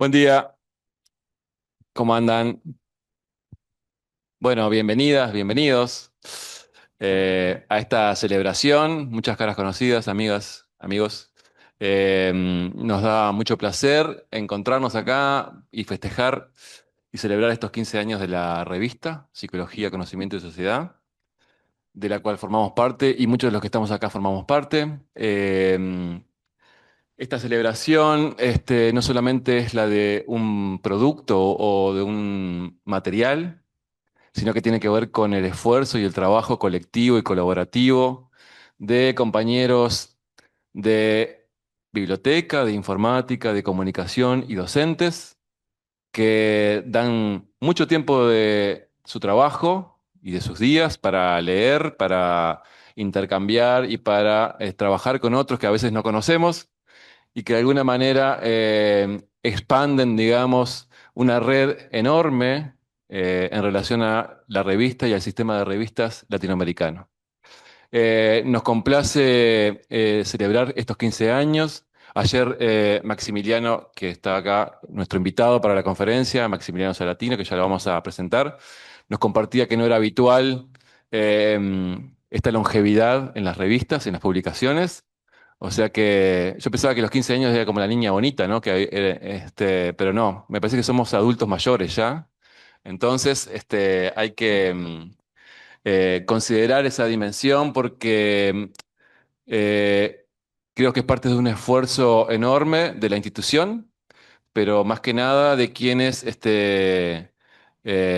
Buen día, ¿cómo andan? Bueno, bienvenidas, bienvenidos a esta celebración. Muchas caras conocidas, amigas, amigos. Nos da mucho placer encontrarnos acá y festejar y celebrar estos 15 años de la revista Psicología, Conocimiento y Sociedad, de la cual formamos parte y muchos de los que estamos acá formamos parte. Esta celebración no solamente es la de un producto o de un material, sino que tiene que ver con el esfuerzo y el trabajo colectivo y colaborativo de compañeros de biblioteca, de informática, de comunicación y docentes que dan mucho tiempo de su trabajo y de sus días para leer, para intercambiar y para trabajar con otros que a veces no conocemos y que de alguna manera expanden, digamos, una red enorme en relación a la revista y al sistema de revistas latinoamericano. Nos complace celebrar estos 15 años. Ayer Maximiliano, que está acá, nuestro invitado para la conferencia, Maximiliano Salatino, que ya lo vamos a presentar, nos compartía que no era habitual esta longevidad en las revistas, en las publicaciones. O sea que yo pensaba que los 15 años era como la niña bonita, ¿no? Pero no, me parece que somos adultos mayores ya. Entonces, hay que considerar esa dimensión porque eh, creo que es parte de un esfuerzo enorme de la institución, pero más que nada de quienes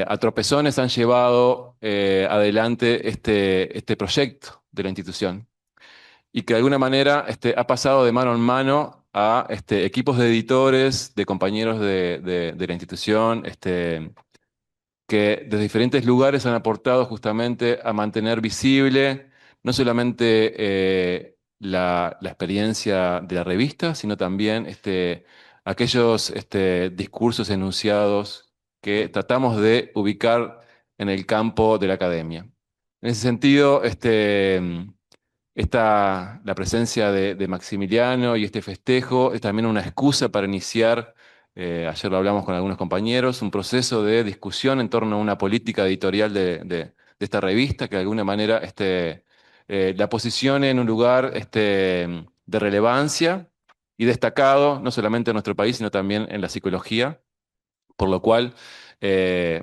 a tropezones han llevado adelante este proyecto de la institución y que de alguna manera ha pasado de mano en mano a equipos de editores, de compañeros de la institución, que desde diferentes lugares han aportado justamente a mantener visible no solamente la experiencia de la revista, sino también aquellos discursos enunciados que tratamos de ubicar en el campo de la academia. En ese sentido, la presencia de Maximiliano y este festejo es también una excusa para iniciar, ayer lo hablamos con algunos compañeros, un proceso de discusión en torno a una política editorial de esta revista que de alguna manera la posicione en un lugar de relevancia y destacado, no solamente en nuestro país, sino también en la psicología, por lo cual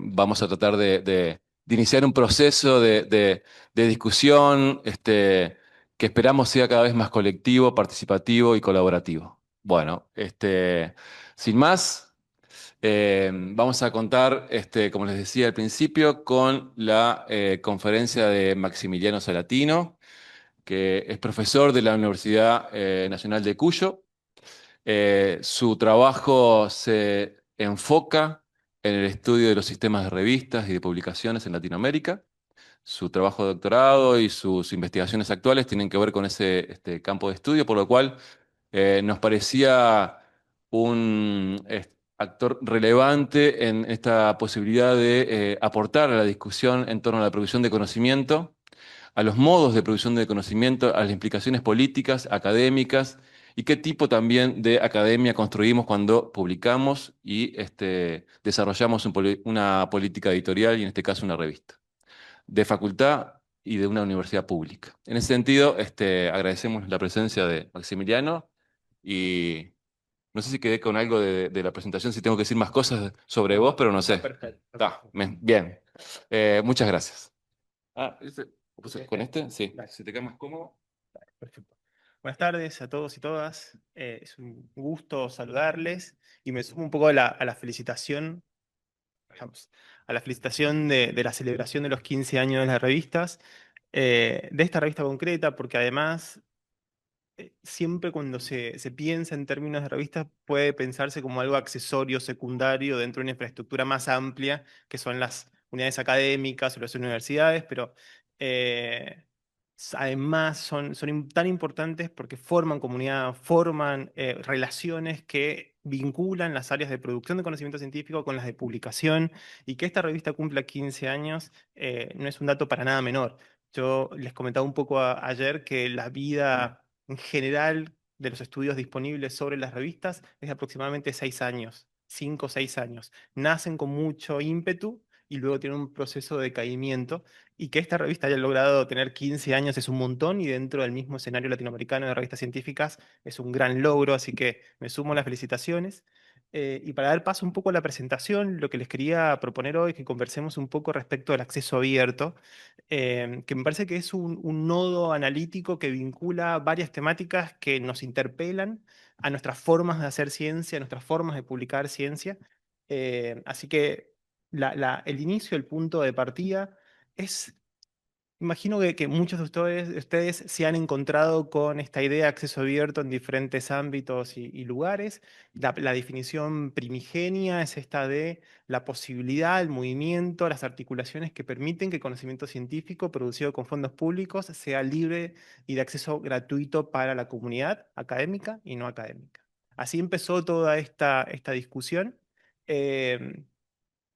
vamos a tratar de iniciar un proceso de discusión que esperamos sea cada vez más colectivo, participativo y colaborativo. Bueno, sin más, vamos a contar, como les decía al principio, con la conferencia de Maximiliano Salatino, que es profesor de la Universidad Nacional de Cuyo. Su trabajo se enfoca en el estudio de los sistemas de revistas y de publicaciones en Latinoamérica. Su trabajo de doctorado y sus investigaciones actuales tienen que ver con ese campo de estudio, por lo cual nos parecía un actor relevante en esta posibilidad de aportar a la discusión en torno a la producción de conocimiento, a los modos de producción de conocimiento, a las implicaciones políticas, académicas y qué tipo también de academia construimos cuando publicamos y desarrollamos una política editorial y en este caso una revista, de facultad y de una universidad pública. En ese sentido, agradecemos la presencia de Maximiliano y no sé si quedé con algo de la presentación, si tengo que decir más cosas sobre vos, pero no Está sé. perfecto. Está, Perfecto. bien. Muchas gracias. Ah, ¿con Este, este? Sí, dale, si te queda más cómodo. perfecto. Buenas tardes a todos y todas. Es un gusto saludarles y me sumo un poco a la felicitación, digamos, a la felicitación de la celebración de los 15 años de las revistas, de esta revista concreta, porque además siempre cuando se piensa en términos de revistas puede pensarse como algo accesorio, secundario dentro de una infraestructura más amplia, que son las unidades académicas o las universidades, pero eh, además son tan importantes porque forman comunidad, forman relaciones que vinculan las áreas de producción de conocimiento científico con las de publicación, y que esta revista cumpla 15 años no es un dato para nada menor. Yo les comentaba un poco ayer que la vida en general de los estudios disponibles sobre las revistas es de aproximadamente 6 años. 5 o 6 años. Nacen con mucho ímpetu y luego tienen un proceso de decaimiento. Y que esta revista haya logrado tener 15 años es un montón y dentro del mismo escenario latinoamericano de revistas científicas es un gran logro, así que me sumo a las felicitaciones. Y para dar paso un poco a la presentación, lo que les quería proponer hoy es que conversemos un poco respecto al acceso abierto, que me parece que es un nodo analítico que vincula varias temáticas que nos interpelan a nuestras formas de hacer ciencia, a nuestras formas de publicar ciencia. Así que el inicio, el punto de partida es. Imagino que muchos de ustedes se han encontrado con esta idea de acceso abierto en diferentes ámbitos y lugares. La definición primigenia es esta de la posibilidad, el movimiento, las articulaciones que permiten que el conocimiento científico producido con fondos públicos sea libre y de acceso gratuito para la comunidad académica y no académica. Así empezó toda esta discusión. Eh,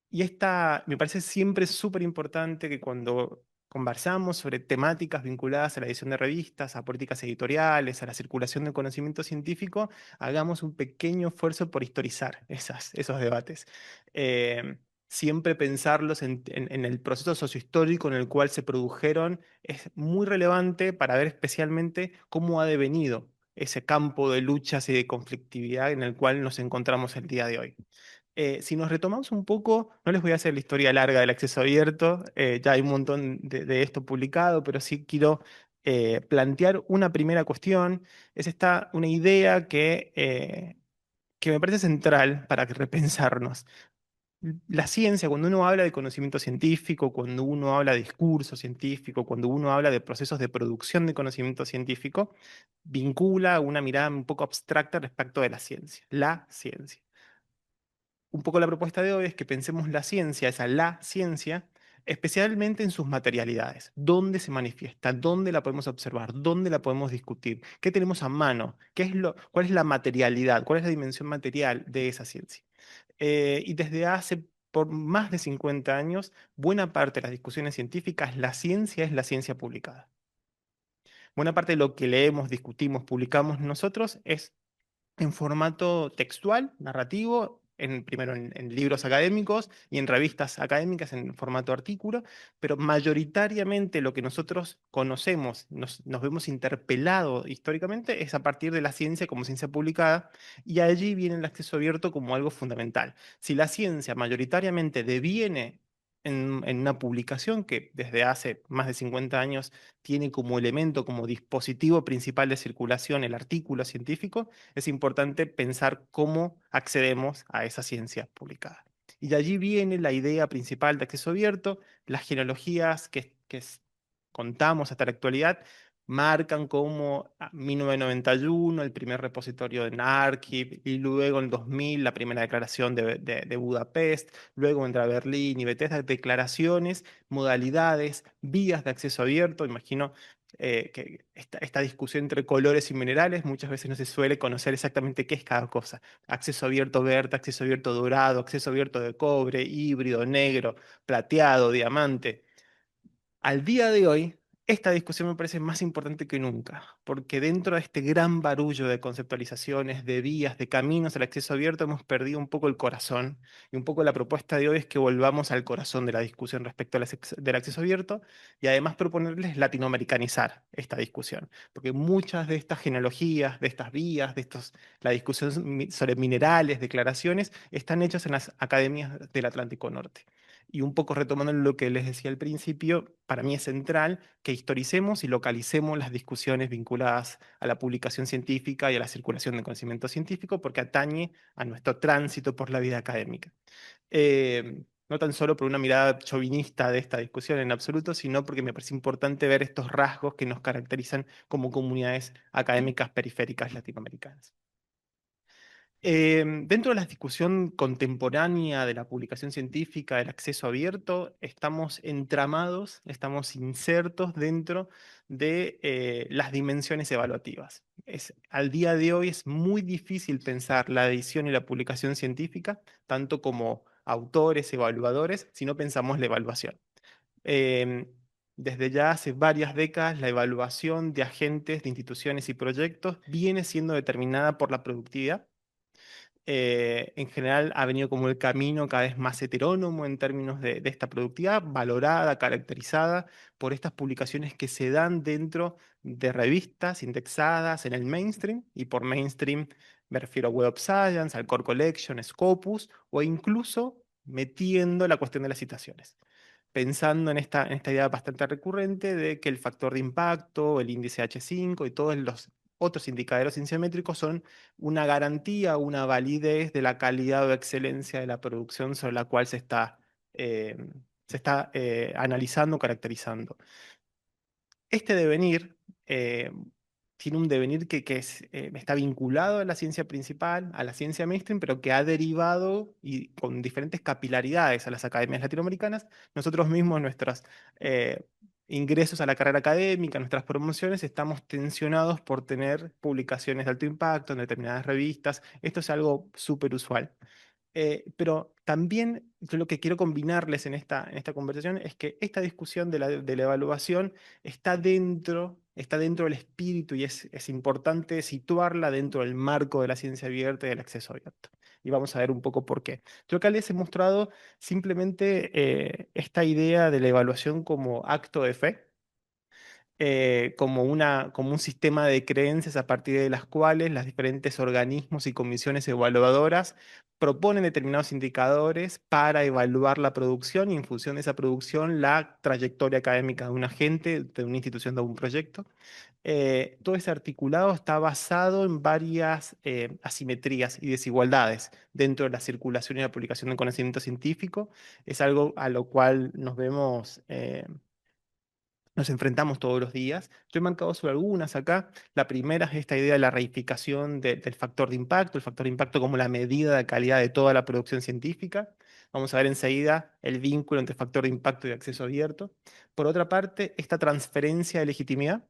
y esta me parece siempre súper importante que cuando conversamos sobre temáticas vinculadas a la edición de revistas, a políticas editoriales, a la circulación del conocimiento científico, hagamos un pequeño esfuerzo por historizar esos debates. Siempre pensarlos en el proceso sociohistórico en el cual se produjeron es muy relevante para ver especialmente cómo ha devenido ese campo de luchas y de conflictividad en el cual nos encontramos el día de hoy. Si nos retomamos un poco, no les voy a hacer la historia larga del acceso abierto, ya hay un montón de esto publicado, pero sí quiero plantear una primera cuestión. Es una idea que me parece central para que repensarnos. La ciencia, cuando uno habla de conocimiento científico, cuando uno habla de discurso científico, cuando uno habla de procesos de producción de conocimiento científico, vincula una mirada un poco abstracta respecto de la ciencia. Un poco la propuesta de hoy es que pensemos la ciencia, especialmente en sus materialidades. ¿Dónde se manifiesta? ¿Dónde la podemos observar? ¿Dónde la podemos discutir? ¿Qué tenemos a mano? ¿Cuál es la materialidad? ¿Cuál es la dimensión material de esa ciencia? Y desde hace por más de 50 años, buena parte de las discusiones científicas, la ciencia es la ciencia publicada. Buena parte de lo que leemos, discutimos, publicamos nosotros es en formato textual, narrativo, primero en libros académicos y en revistas académicas en formato artículo, pero mayoritariamente lo que nosotros conocemos, nos vemos interpelados históricamente, es a partir de la ciencia como ciencia publicada, y allí viene el acceso abierto como algo fundamental. Si la ciencia mayoritariamente deviene en una publicación que desde hace más de 50 años tiene como elemento, como dispositivo principal de circulación el artículo científico, es importante pensar cómo accedemos a esa ciencia publicada. Y de allí viene la idea principal de acceso abierto, las genealogías contamos hasta la actualidad marcan como 1991 el primer repositorio de NARCHIP y luego en 2000 la primera declaración de Budapest, luego entra Berlín y Bethesda, declaraciones, modalidades, vías de acceso abierto. Imagino que esta discusión entre colores y minerales muchas veces no se suele conocer exactamente qué es cada cosa. Acceso abierto verde, acceso abierto dorado, acceso abierto de cobre, híbrido, negro, plateado, diamante. Al día de hoy, esta discusión me parece más importante que nunca, porque dentro de este gran barullo de conceptualizaciones, de vías, de caminos al acceso abierto, hemos perdido un poco el corazón. Y un poco la propuesta de hoy es que volvamos al corazón de la discusión respecto del acceso abierto y además proponerles latinoamericanizar esta discusión, porque muchas de estas genealogías, de estas vías, la discusión sobre minerales, declaraciones, están hechas en las academias del Atlántico Norte. Y un poco retomando lo que les decía al principio, para mí es central que historicemos y localicemos las discusiones vinculadas a la publicación científica y a la circulación del conocimiento científico, porque atañe a nuestro tránsito por la vida académica. No tan solo por una mirada chauvinista de esta discusión en absoluto, sino porque me parece importante ver estos rasgos que nos caracterizan como comunidades académicas periféricas latinoamericanas. Dentro de la discusión contemporánea de la publicación científica, del acceso abierto, estamos entramados, estamos insertos dentro de las dimensiones evaluativas. Al día de hoy es muy difícil pensar la edición y la publicación científica, tanto como autores, evaluadores, si no pensamos la evaluación. Em, Desde ya hace varias décadas, la evaluación de agentes, de instituciones y proyectos viene siendo determinada por la productividad En general ha venido como el camino cada vez más heterónomo en términos de esta productividad, valorada, caracterizada por estas publicaciones que se dan dentro de revistas indexadas en el mainstream, y por mainstream me refiero a Web of Science, al Core Collection, Scopus, o incluso metiendo la cuestión de las citaciones, pensando en esta idea bastante recurrente de que el factor de impacto, el índice H5 y todos los otros indicadores cienciométricos son una garantía, una validez de la calidad o excelencia de la producción sobre la cual eh, se está analizando, caracterizando. Este devenir tiene un devenir está vinculado a la ciencia principal, a la ciencia mainstream, pero que ha derivado y con diferentes capilaridades a las academias latinoamericanas. Nosotros mismos, nuestros eh, ingresos a la carrera académica, nuestras promociones, estamos tensionados por tener publicaciones de alto impacto en determinadas revistas. Esto es algo súper usual. Pero también yo lo que quiero combinarles en esta conversación es que esta discusión de la evaluación está dentro del espíritu y es importante situarla dentro del marco de la ciencia abierta y del acceso abierto. Y vamos a ver un poco por qué. Yo acá les he mostrado simplemente esta idea de la evaluación como acto de fe, como un sistema de creencias a partir de las cuales los diferentes organismos y comisiones evaluadoras proponen determinados indicadores para evaluar la producción y en función de esa producción la trayectoria académica de un agente, de una institución, de un proyecto. Todo ese articulado está basado en varias asimetrías y desigualdades dentro de la circulación y la publicación de conocimiento científico. Es algo a lo cual nos enfrentamos todos los días. Yo he marcado sobre algunas acá. La primera es esta idea de la reificación del factor de impacto, el factor de impacto como la medida de calidad de toda la producción científica. Vamos a ver enseguida el vínculo entre factor de impacto y acceso abierto. Por otra parte, esta transferencia de legitimidad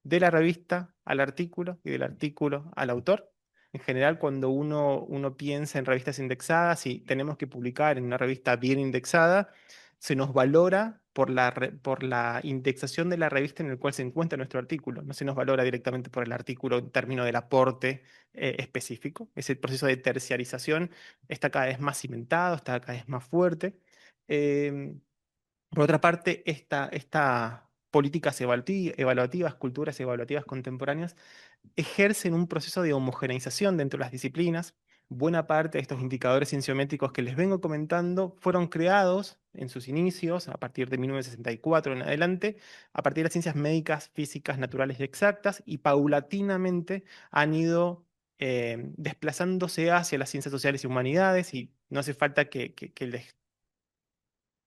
de la revista al artículo y del artículo al autor. En general, cuando uno piensa en revistas indexadas y tenemos que publicar en una revista bien indexada, se nos valora por la indexación de la revista en el cual se encuentra nuestro artículo. No se nos valora directamente por el artículo en términos del aporte específico. Ese proceso de terciarización está cada vez más cimentado, está cada vez más fuerte. Em, por otra parte, esta políticas evaluativas, culturas evaluativas contemporáneas, ejercen un proceso de homogeneización dentro de las disciplinas. Buena parte de estos indicadores cienciométricos que les vengo comentando fueron creados en sus inicios, a partir de 1964 en adelante, a partir de las ciencias médicas, físicas, naturales y exactas, y paulatinamente han ido desplazándose hacia las ciencias sociales y humanidades, y no hace falta que les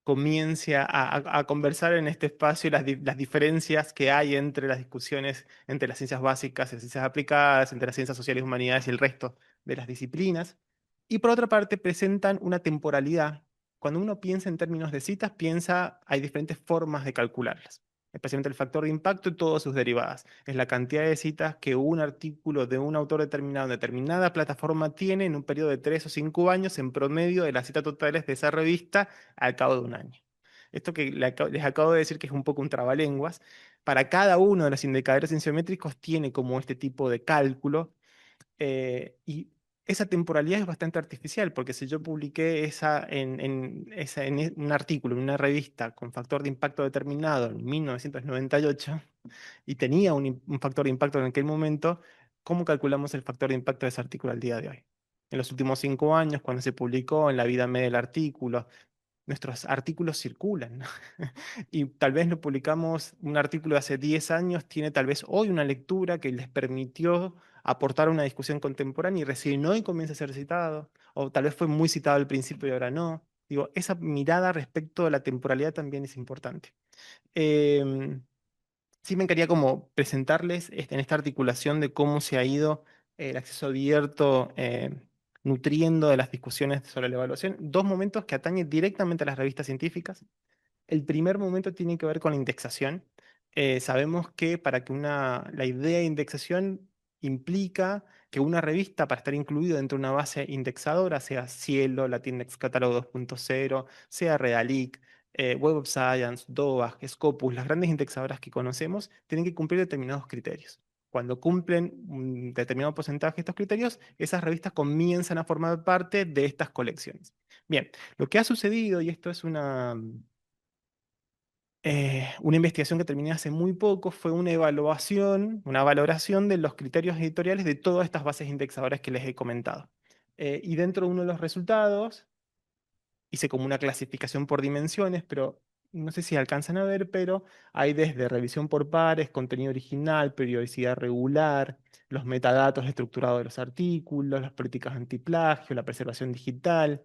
comience a conversar en este espacio las diferencias que hay entre las discusiones entre las ciencias básicas y las ciencias aplicadas, entre las ciencias sociales y humanidades y el resto de las disciplinas. Y por otra parte, presentan una temporalidad. Cuando uno piensa en términos de citas, hay diferentes formas de calcularlas, especialmente el factor de impacto y todas sus derivadas. Es la cantidad de citas que un artículo de un autor determinado en determinada plataforma tiene en un periodo de 3 o 5 años en promedio de las citas totales de esa revista al cabo de un año. Esto que les acabo de decir que es un poco un trabalenguas, para cada uno de los indicadores cienciométricos tiene como este tipo de cálculo y esa temporalidad es bastante artificial, porque si yo publiqué un artículo en una revista con factor de impacto determinado en 1998 y tenía un factor de impacto en aquel momento, ¿cómo calculamos el factor de impacto de ese artículo al día de hoy? En los últimos 5 años, cuando se publicó en la vida media del artículo, nuestros artículos circulan, ¿no? Y tal vez no publicamos un artículo de hace 10 años, tiene tal vez hoy una lectura que les permitió aportar a una discusión contemporánea y recién hoy comienza a ser citado, o tal vez fue muy citado al principio y ahora no. Digo, esa mirada respecto a la temporalidad también es importante. Em, sí me quería como presentarles en esta articulación de cómo se ha ido el acceso abierto nutriendo de las discusiones sobre la evaluación, dos momentos que atañen directamente a las revistas científicas. El primer momento tiene que ver con la indexación. Sabemos que la idea de indexación implica que una revista, para estar incluida dentro de una base indexadora, sea Cielo, Latindex Catálogo 2.0, sea Redalic, Web of Science, DOAG, Scopus, las grandes indexadoras que conocemos, tienen que cumplir determinados criterios. Cuando cumplen un determinado porcentaje de estos criterios, esas revistas comienzan a formar parte de estas colecciones. Bien, lo que ha sucedido, y esto es una investigación que terminé hace muy poco, fue una evaluación, una valoración de los criterios editoriales de todas estas bases indexadoras que les he comentado. Y dentro de uno de los resultados, hice como una clasificación por dimensiones, pero no sé si alcanzan a ver, pero hay desde revisión por pares, contenido original, periodicidad regular, los metadatos estructurados de los artículos, las políticas antiplagio, la preservación digital,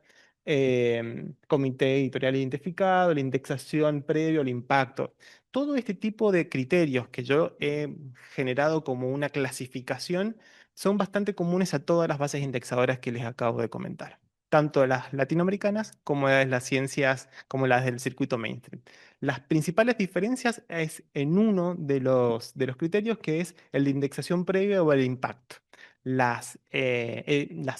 comité editorial identificado, la indexación previo, el impacto. Todo este tipo de criterios que yo he generado como una clasificación son bastante comunes a todas las bases indexadoras que les acabo de comentar, tanto las latinoamericanas como las ciencias, como las del circuito mainstream. Las principales diferencias es en uno de los criterios, que es el de indexación previa o el impacto. Las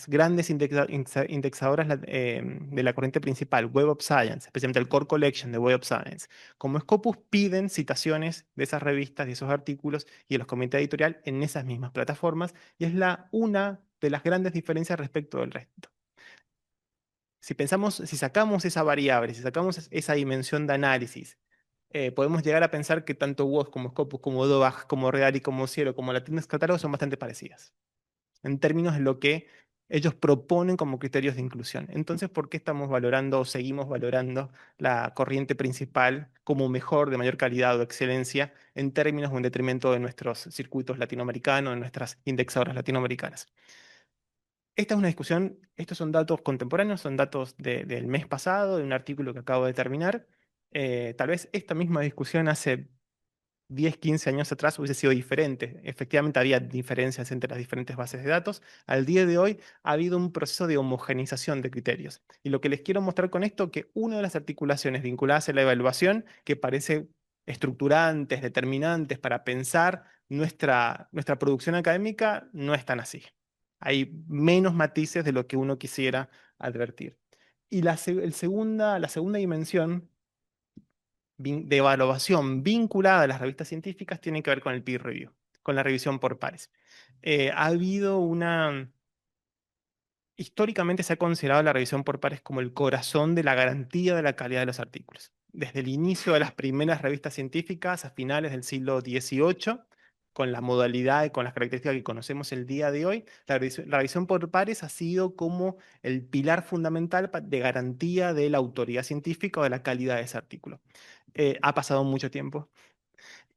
grandes indexadoras de la corriente principal, Web of Science, especialmente el Core Collection de Web of Science, como Scopus, piden citaciones de esas revistas, de esos artículos y de los comités editorial en esas mismas plataformas, y es una de las grandes diferencias respecto del resto. Si pensamos, si sacamos esa variable, si sacamos esa dimensión de análisis, podemos llegar a pensar que tanto WOS como Scopus, como DOAG, como Real como Cielo, como Latindex Catálogo son bastante parecidas en términos de lo que ellos proponen como criterios de inclusión. Entonces, ¿por qué estamos valorando o seguimos valorando la corriente principal como mejor, de mayor calidad o excelencia en términos o en detrimento de nuestros circuitos latinoamericanos, de nuestras indexadoras latinoamericanas? Esta es una discusión, estos son datos contemporáneos, son datos del mes pasado, de un artículo que acabo de terminar. Tal vez esta misma discusión hace 10, 15 años atrás hubiese sido diferente. Efectivamente, había diferencias entre las diferentes bases de datos. Al día de hoy ha habido un proceso de homogenización de criterios. Y lo que les quiero mostrar con esto, que una de las articulaciones vinculadas a la evaluación, que parece estructurantes, determinantes para pensar nuestra producción académica, no es tan así. Hay menos matices de lo que uno quisiera advertir. Y la segunda dimensión de evaluación vinculada a las revistas científicas tiene que ver con el peer review, con la revisión por pares. Ha habido una... Históricamente se ha considerado la revisión por pares como el corazón de la garantía de la calidad de los artículos. Desde el inicio de las primeras revistas científicas a finales del siglo XVIII, con la modalidad y con las características que conocemos el día de hoy, la revisión por pares ha sido como el pilar fundamental de garantía de la autoridad científica o de la calidad de ese artículo. Ha pasado mucho tiempo.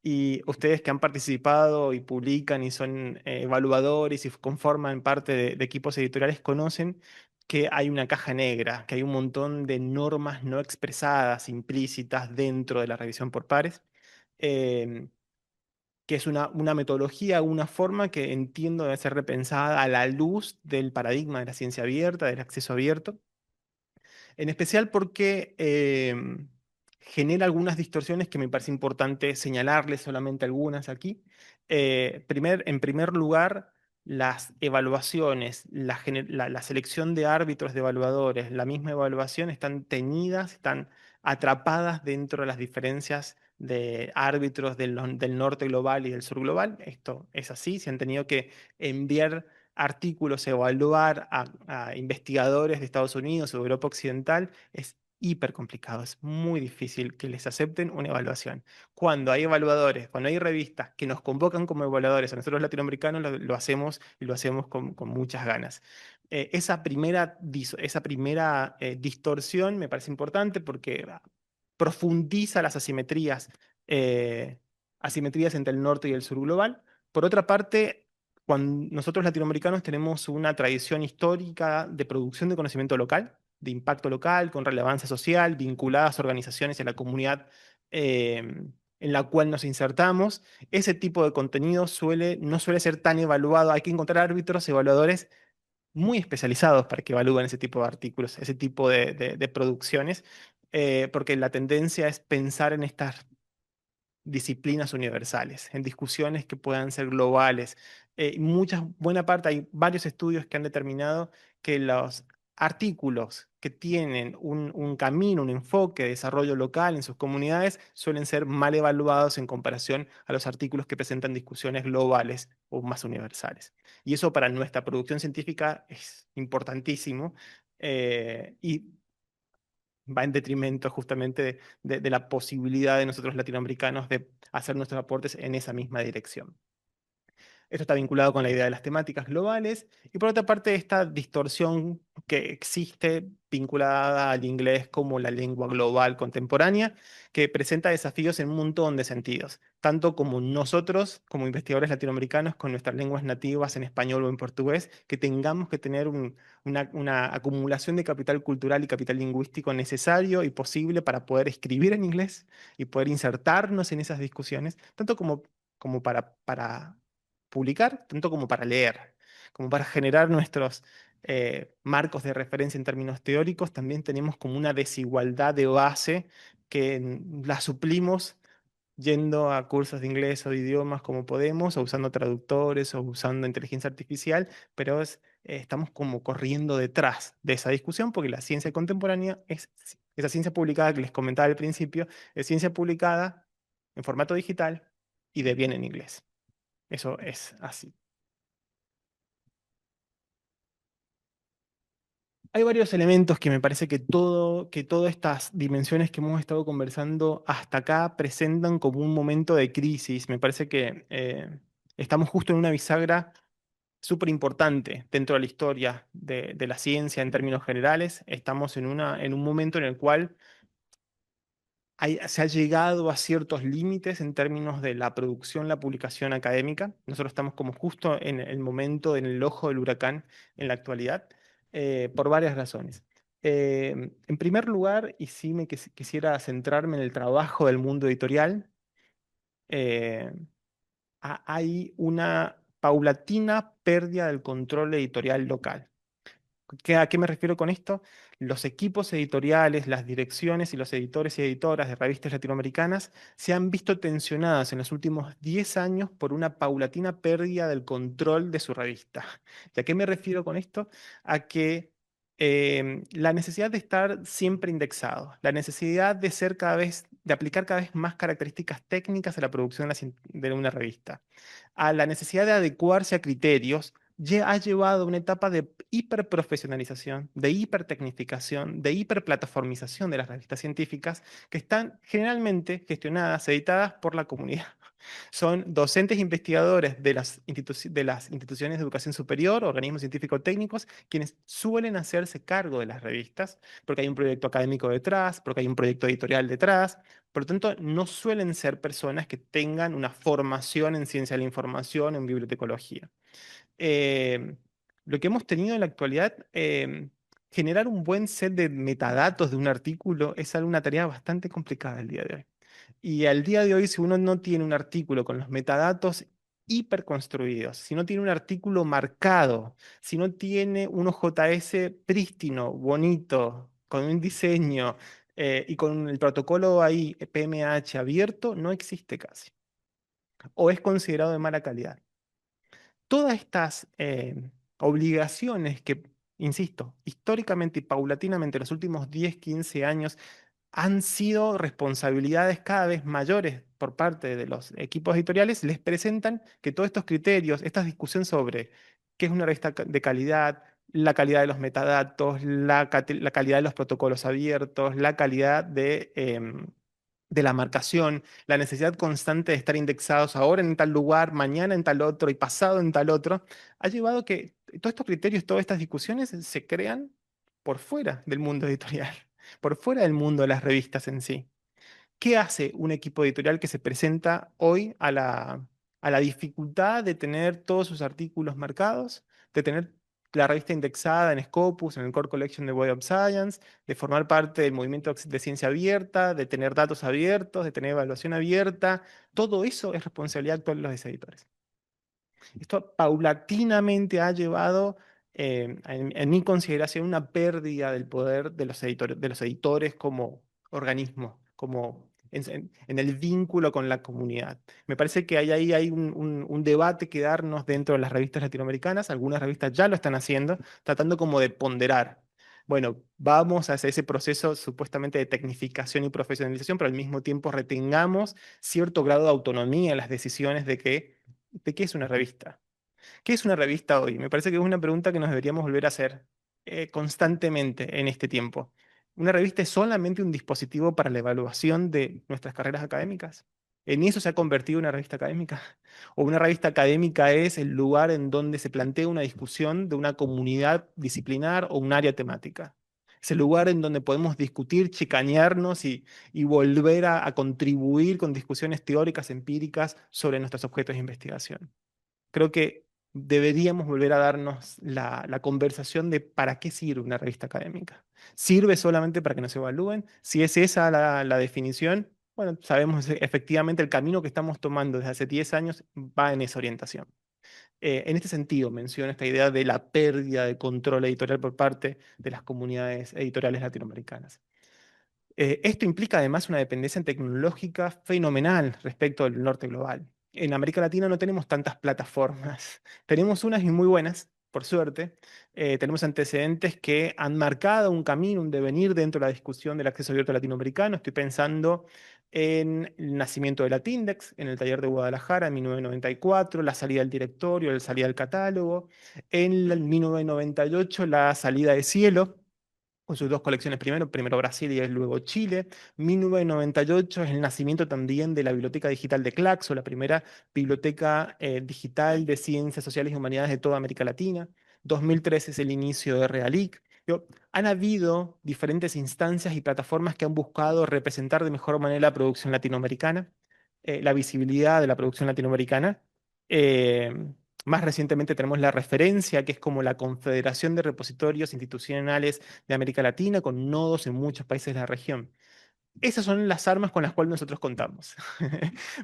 Y ustedes que han participado y publican y son evaluadores y conforman parte de equipos editoriales conocen que hay una caja negra, que hay un montón de normas no expresadas, implícitas dentro de la revisión por pares, em, que es una metodología, una forma que entiendo debe ser repensada a la luz del paradigma de la ciencia abierta, del acceso abierto, en especial porque genera algunas distorsiones que me parece importante señalarles, solamente algunas aquí. En primer lugar, las evaluaciones, la selección de árbitros de evaluadores, la misma evaluación están teñidas, están atrapadas dentro de las diferencias de árbitros del norte global y del sur global. Esto es así, se han tenido que enviar artículos, evaluar a investigadores de Estados Unidos o Europa Occidental, es hiper complicado, es muy difícil que les acepten una evaluación. Cuando hay evaluadores, cuando hay revistas que nos convocan como evaluadores, a nosotros los latinoamericanos lo hacemos y lo hacemos con muchas ganas. Esa primera distorsión me parece importante porque profundiza las eh, asimetrías entre el norte y el sur global. Por otra parte, cuando nosotros latinoamericanos tenemos una tradición histórica de producción de conocimiento local, de impacto local, con relevancia social, vinculadas a organizaciones y a la comunidad en la cual nos insertamos, ese tipo de contenido no suele ser tan evaluado. Hay que encontrar árbitros, evaluadores muy especializados para que evalúen ese tipo de artículos, ese tipo de producciones, porque la tendencia es pensar en estas disciplinas universales, en discusiones que puedan ser globales. Buena parte, hay varios estudios que han determinado que artículos que tienen un camino, un enfoque de desarrollo local en sus comunidades suelen ser mal evaluados en comparación a los artículos que presentan discusiones globales o más universales. Y eso para nuestra producción científica es importantísimo, y va en detrimento justamente de la posibilidad de nosotros latinoamericanos de hacer nuestros aportes en esa misma dirección. Esto está vinculado con la idea de las temáticas globales y por otra parte esta distorsión que existe vinculada al inglés como la lengua global contemporánea, que presenta desafíos en un montón de sentidos, tanto como nosotros, como investigadores latinoamericanos, con nuestras lenguas nativas en español o en portugués, que tengamos que tener una acumulación de capital cultural y capital lingüístico necesario y posible para poder escribir en inglés y poder insertarnos en esas discusiones, tanto como para publicar, tanto como para leer, como para generar nuestros marcos de referencia en términos teóricos, también tenemos como una desigualdad de base que la suplimos yendo a cursos de inglés o de idiomas como podemos, o usando traductores o usando inteligencia artificial, pero estamos como corriendo detrás de esa discusión porque la ciencia contemporánea es esa ciencia publicada que les comentaba al principio, es ciencia publicada en formato digital y de bien en inglés. Eso es así. Hay varios elementos que me parece que todas estas dimensiones que hemos estado conversando hasta acá presentan como un momento de crisis. Me parece que estamos justo en una bisagra súper importante dentro de la historia de la ciencia en términos generales. Estamos en un momento en el cual se ha llegado a ciertos límites en términos de la producción, la publicación académica. Nosotros estamos como justo en el momento, en el ojo del huracán en la actualidad, por varias razones. En primer lugar, y sí quisiera centrarme en el trabajo del mundo editorial, eh, hay una paulatina pérdida del control editorial local. ¿A qué me refiero con esto? Los equipos editoriales, las direcciones y los editores y editoras de revistas latinoamericanas se han visto tensionadas en los últimos 10 años por una paulatina pérdida del control de su revista. ¿Y a qué me refiero con esto? A que la necesidad de estar siempre indexado, la necesidad de ser cada vez, de aplicar cada vez más características técnicas a la producción de una revista, a la necesidad de adecuarse a criterios ha llevado a una etapa de hiperprofesionalización, de hipertecnificación, de hiperplataformización de las revistas científicas que están generalmente gestionadas, editadas por la comunidad. Son docentes investigadores de de las instituciones de educación superior, organismos científico-técnicos, quienes suelen hacerse cargo de las revistas, porque hay un proyecto académico detrás, porque hay un proyecto editorial detrás. Por lo tanto, no suelen ser personas que tengan una formación en ciencia de la información, en bibliotecología. eh, lo que hemos tenido en la actualidad, generar un buen set de metadatos de un artículo es una tarea bastante complicada el día de hoy. Y al día de hoy, si uno no tiene un artículo con los metadatos hiperconstruidos, si no tiene un artículo marcado, si no tiene un OJS prístino, bonito, con un diseño y con el protocolo ahí, PMH abierto, no existe casi. O es considerado de mala calidad. Todas estas obligaciones que, insisto, históricamente y paulatinamente en los últimos 10, 15 años han sido responsabilidades cada vez mayores por parte de los equipos editoriales, les presentan que todos estos criterios, esta discusión sobre qué es una revista de calidad, la calidad de los metadatos, la calidad de los protocolos abiertos, la calidad de la marcación, la necesidad constante de estar indexados ahora en tal lugar, mañana en tal otro y pasado en tal otro, ha llevado a que todos estos criterios, todas estas discusiones se crean por fuera del mundo editorial, por fuera del mundo de las revistas en sí. ¿Qué hace un equipo editorial que se presenta hoy a la dificultad de tener todos sus artículos marcados, de tener la revista indexada en Scopus, en el Core Collection de Web of Science, de formar parte del movimiento de ciencia abierta, de tener datos abiertos, de tener evaluación abierta? Todo eso es responsabilidad actual de los editores. Esto paulatinamente ha llevado, en mi consideración, una pérdida del poder de los editores como organismo, como en el vínculo con la comunidad. Me parece que ahí hay un debate que darnos dentro de las revistas latinoamericanas. Algunas revistas ya lo están haciendo, tratando como de ponderar. bueno, vamos hacia ese proceso supuestamente de tecnificación y profesionalización, pero al mismo tiempo retengamos cierto grado de autonomía en las decisiones de qué es una revista. ¿Qué es una revista hoy? Me parece que es una pregunta que nos deberíamos volver a hacer constantemente en este tiempo. ¿Una revista es solamente un dispositivo para la evaluación de nuestras carreras académicas? ¿En eso se ha convertido una revista académica? ¿O una revista académica es el lugar en donde se plantea una discusión de una comunidad disciplinar o un área temática? Es el lugar en donde podemos discutir, chicanearnos y volver a contribuir con discusiones teóricas, empíricas sobre nuestros objetos de investigación. Creo que deberíamos volver a darnos la conversación de para qué sirve una revista académica. ¿Sirve solamente para que nos evalúen? Si es esa la definición, bueno, sabemos efectivamente el camino que estamos tomando desde hace 10 años va en esa orientación. En este sentido, menciono esta idea de la pérdida de control editorial por parte de las comunidades editoriales latinoamericanas. Esto implica además una dependencia tecnológica fenomenal respecto al norte global. En América Latina no tenemos tantas plataformas. Tenemos unas y muy buenas, por suerte. Tenemos antecedentes que han marcado un camino, un devenir dentro de la discusión del acceso abierto latinoamericano. Estoy pensando en el nacimiento de Latindex, en el taller de Guadalajara en 1994, la salida del directorio, la salida del catálogo. En el 1998, la salida de Cielo con sus dos colecciones primero Brasil y luego Chile. 1998 es el nacimiento también de la Biblioteca Digital de Claxo, la primera biblioteca digital de ciencias sociales y humanidades de toda América Latina. 2013 es el inicio de Realic. Han habido diferentes instancias y plataformas que han buscado representar de mejor manera la producción latinoamericana, la visibilidad de la producción latinoamericana. Eh, Más recientemente tenemos la referencia, que es como la Confederación de Repositorios Institucionales de América Latina, con nodos en muchos países de la región. Esas son las armas con las cuales nosotros contamos.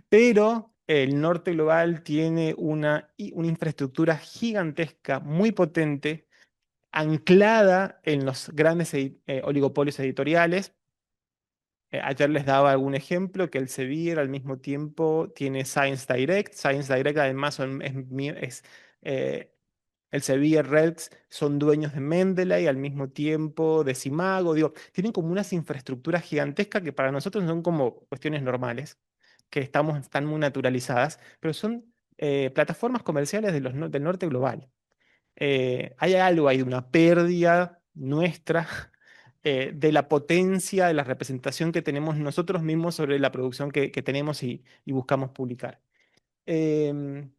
Pero el norte global tiene una infraestructura gigantesca, muy potente, anclada en los grandes oligopolios editoriales. Ayer les daba algún ejemplo que el Elsevier al mismo tiempo tiene Science Direct. Science Direct además eh, Elsevier, Relx son dueños de Mendeley, al mismo tiempo de Simago. Digo, tienen como unas infraestructuras gigantescas que para nosotros son como cuestiones normales, que están muy naturalizadas, pero son plataformas comerciales del norte global. Hay algo ahí de una pérdida nuestra de la potencia, de la representación que tenemos nosotros mismos sobre la producción que tenemos y buscamos publicar. Em,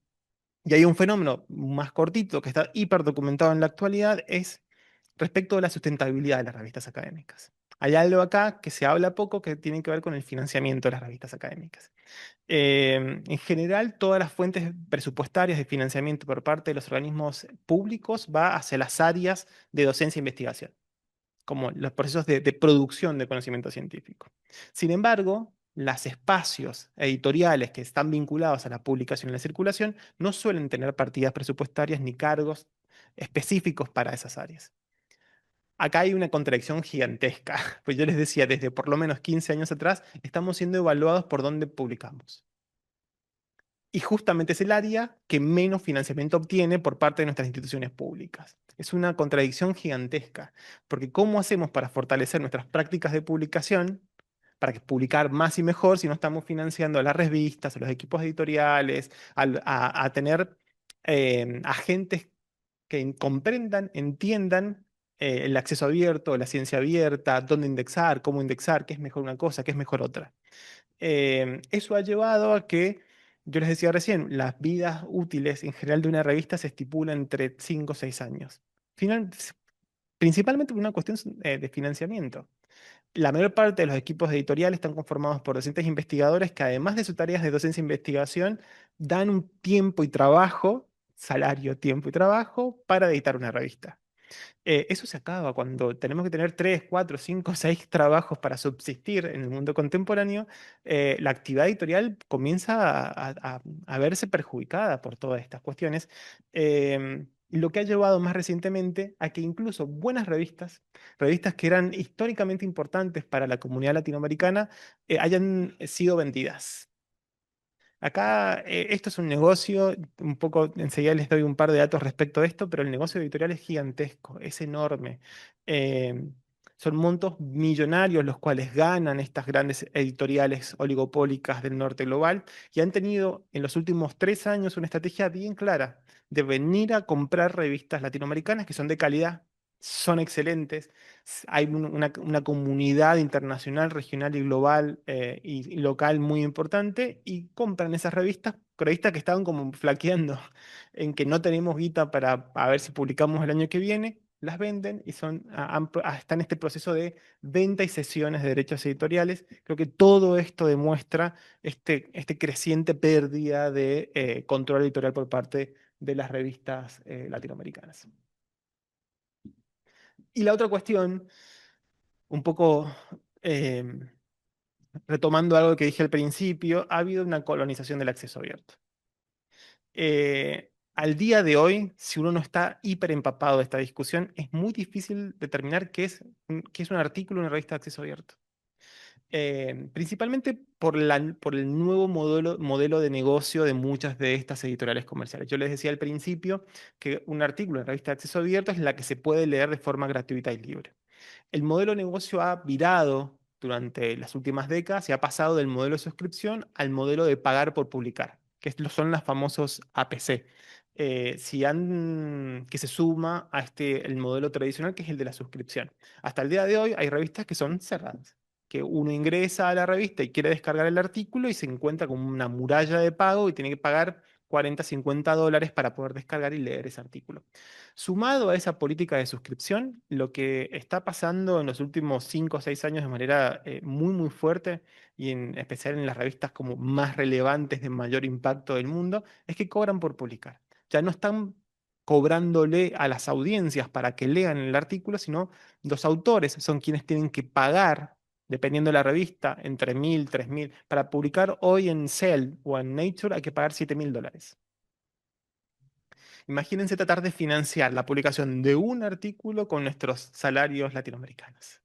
y hay un fenómeno más cortito que está hiper documentado en la actualidad, es respecto de la sustentabilidad de las revistas académicas. Hay algo acá que se habla poco que tiene que ver con el financiamiento de las revistas académicas. En general, todas las fuentes presupuestarias de financiamiento por parte de los organismos públicos va hacia las áreas de docencia e investigación, como los procesos de producción de conocimiento científico. Sin embargo, los espacios editoriales que están vinculados a la publicación y la circulación no suelen tener partidas presupuestarias ni cargos específicos para esas áreas. Acá hay una contradicción gigantesca, pues yo les decía, desde por lo menos 15 años atrás, estamos siendo evaluados por dónde publicamos. Y justamente es el área que menos financiamiento obtiene por parte de nuestras instituciones públicas. Es una contradicción gigantesca, porque ¿cómo hacemos para fortalecer nuestras prácticas de publicación, para que publicar más y mejor si no estamos financiando a las revistas, a los equipos editoriales, a tener agentes que comprendan, entiendan el acceso abierto, la ciencia abierta, dónde indexar, cómo indexar, qué es mejor una cosa, qué es mejor otra? Eso ha llevado a que, yo les decía recién, las vidas útiles en general de una revista se estipulan entre 5 o 6 años. Final- Principalmente por una cuestión de financiamiento. La mayor parte de los equipos editoriales están conformados por docentes e investigadores que además de sus tareas de docencia e investigación, dan un tiempo y trabajo, salario, tiempo y trabajo, para editar una revista. Eso se acaba cuando tenemos que tener 3, 4, 5, 6 trabajos para subsistir en el mundo contemporáneo. La actividad editorial comienza a verse perjudicada por todas estas cuestiones. Lo que ha llevado más recientemente a que incluso buenas revistas que eran históricamente importantes para la comunidad latinoamericana, hayan sido vendidas. Acá esto es un negocio, un poco enseguida les doy un par de datos respecto a esto, pero el negocio editorial es gigantesco, es enorme. Eh, Son montos millonarios los cuales ganan estas grandes editoriales oligopólicas del norte global y han tenido en los últimos 3 años una estrategia bien clara de venir a comprar revistas latinoamericanas que son de calidad, son excelentes. Hay una comunidad internacional, regional y global y local muy importante y compran esas revistas que estaban como flaqueando en que no tenemos guita para a ver si publicamos el año que viene, las venden y están en este proceso de venta y cesiones de derechos editoriales. Creo que todo esto demuestra este creciente pérdida de control editorial por parte de las revistas latinoamericanas. Y la otra cuestión, un poco eh, retomando algo que dije al principio, ha habido una colonización del acceso abierto. Al día de hoy, si uno no está hiper empapado de esta discusión, es muy difícil determinar qué es un artículo en una revista de acceso abierto. Principalmente por el nuevo modelo de negocio de muchas de estas editoriales comerciales. Yo les decía al principio que un artículo en revista de acceso abierto es la que se puede leer de forma gratuita y libre. El modelo de negocio ha virado durante las últimas décadas y ha pasado del modelo de suscripción al modelo de pagar por publicar, son los famosos APC. Que se suma a el modelo tradicional que es el de la suscripción. Hasta el día de hoy hay revistas que son cerradas, que uno ingresa a la revista y quiere descargar el artículo y se encuentra con una muralla de pago y tiene que pagar 40, $50 para poder descargar y leer ese artículo. Sumado a esa política de suscripción, lo que está pasando en los últimos 5 o 6 años de manera muy, muy fuerte, y en especial en las revistas como más relevantes de mayor impacto del mundo, es que cobran por publicar. Ya no están cobrándole a las audiencias para que lean el artículo, sino los autores son quienes tienen que pagar, dependiendo de la revista, entre 1.000, 3.000. Para publicar hoy en Cell o en Nature hay que pagar $7.000. Imagínense tratar de financiar la publicación de un artículo con nuestros salarios latinoamericanos.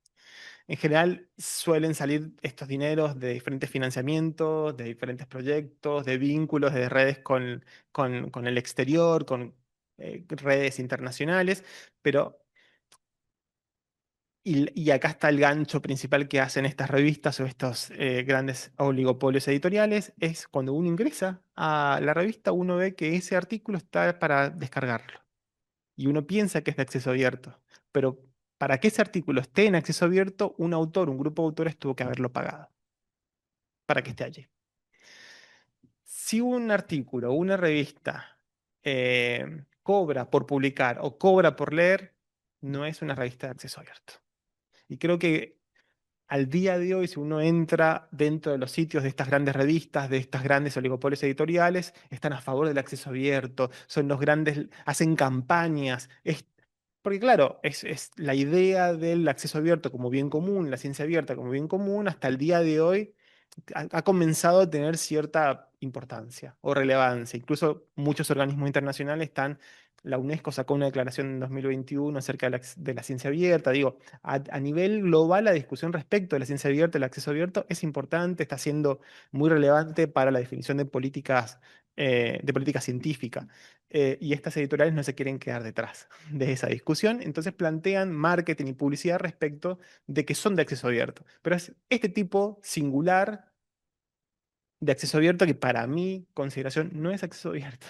En general suelen salir estos dineros de diferentes financiamientos, de diferentes proyectos, de vínculos, de redes con el exterior, con redes internacionales, pero y acá está el gancho principal que hacen estas revistas o estos grandes oligopolios editoriales, es cuando uno ingresa a la revista, uno ve que ese artículo está para descargarlo y uno piensa que es de acceso abierto, pero para que ese artículo esté en acceso abierto, un grupo de autores tuvo que haberlo pagado para que esté allí. Si un artículo o una revista cobra por publicar o cobra por leer, no es una revista de acceso abierto. Y creo que al día de hoy, si uno entra dentro de los sitios de estas grandes revistas, de estas grandes oligopolios editoriales, están a favor del acceso abierto, son los grandes, hacen campañas. Porque claro, es la idea del acceso abierto como bien común, la ciencia abierta como bien común, hasta el día de hoy ha comenzado a tener cierta importancia o relevancia. Incluso muchos organismos internacionales la UNESCO sacó una declaración en 2021 acerca de la ciencia abierta. Digo, a nivel global la discusión respecto de la ciencia abierta, el acceso abierto es importante, está siendo muy relevante para la definición de política científica. Y estas editoriales no se quieren quedar detrás de esa discusión, entonces plantean marketing y publicidad respecto de que son de acceso abierto. Pero es este tipo singular de acceso abierto que para mi consideración no es acceso abierto.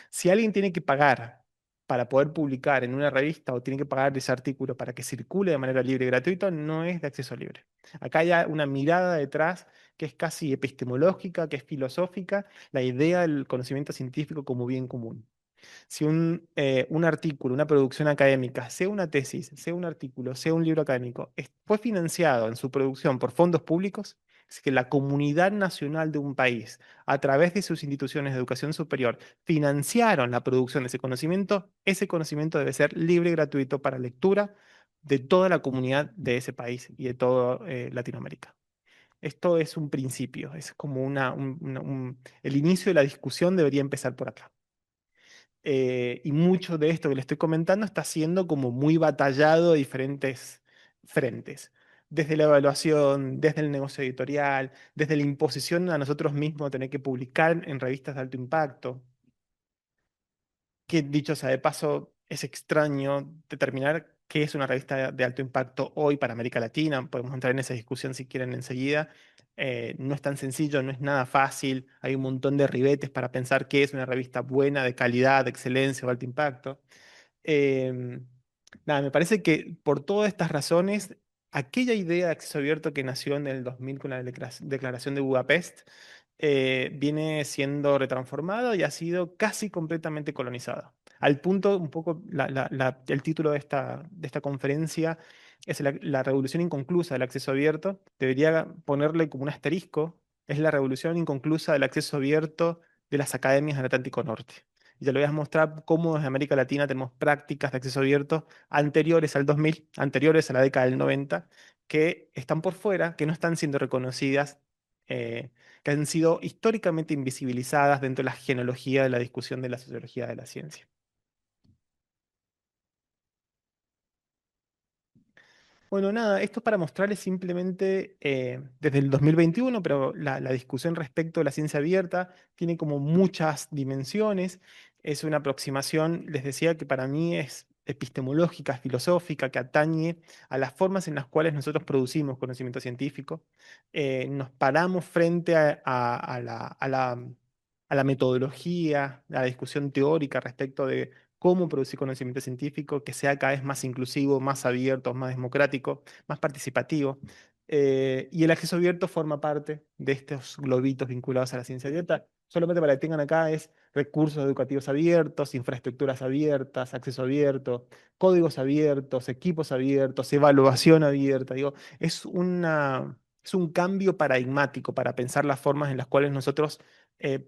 Si alguien tiene que pagar para poder publicar en una revista o tiene que pagar ese artículo para que circule de manera libre y gratuita, no es de acceso libre. Acá hay una mirada detrás que es casi epistemológica, que es filosófica, la idea del conocimiento científico como bien común. Si un artículo, una producción académica, sea una tesis, sea un artículo, sea un libro académico, fue financiado en su producción por fondos públicos, es que la comunidad nacional de un país, a través de sus instituciones de educación superior, financiaron la producción de ese conocimiento debe ser libre y gratuito para lectura de toda la comunidad de ese país y de toda Latinoamérica. Esto es un principio, es como el inicio de la discusión debería empezar por acá. Y mucho de esto que le estoy comentando está siendo como muy batallado de diferentes frentes. desde la evaluación, desde el negocio editorial, desde la imposición a nosotros mismos de tener que publicar en revistas de alto impacto, que dicho sea de paso, es extraño determinar qué es una revista de alto impacto hoy para América Latina. Podemos entrar en esa discusión si quieren enseguida. No es tan sencillo, no es nada fácil. Hay un montón de ribetes para pensar qué es una revista buena, de calidad, de excelencia o alto impacto. Em, Nada, me parece que por todas estas razones, aquella idea de acceso abierto que nació en el 2000 con la Declaración de Budapest viene siendo retransformada y ha sido casi completamente colonizada. Al punto, un poco, el título de esta conferencia es la revolución inconclusa del acceso abierto. Debería ponerle como un asterisco, es la revolución inconclusa del acceso abierto de las academias del Atlántico Norte. Y ya le voy a mostrar cómo desde América Latina tenemos prácticas de acceso abierto anteriores al 2000, anteriores a la década del 90, que están por fuera, que no están siendo reconocidas, que han sido históricamente invisibilizadas dentro de la genealogía de la discusión de la sociología de la ciencia. Bueno, nada, esto es para mostrarles simplemente desde el 2021, pero la discusión respecto de la ciencia abierta tiene como muchas dimensiones. Es una aproximación, les decía que para mí es epistemológica, filosófica, que atañe a las formas en las cuales nosotros producimos conocimiento científico. Nos paramos frente a la metodología, a la discusión teórica respecto de cómo producir conocimiento científico que sea cada vez más inclusivo, más abierto, más democrático, más participativo. Y el acceso abierto forma parte de estos globitos vinculados a la ciencia abierta. Solamente para que tengan acá es recursos educativos abiertos, infraestructuras abiertas, acceso abierto, códigos abiertos, equipos abiertos, evaluación abierta. Digo, es un cambio paradigmático para pensar las formas en las cuales nosotros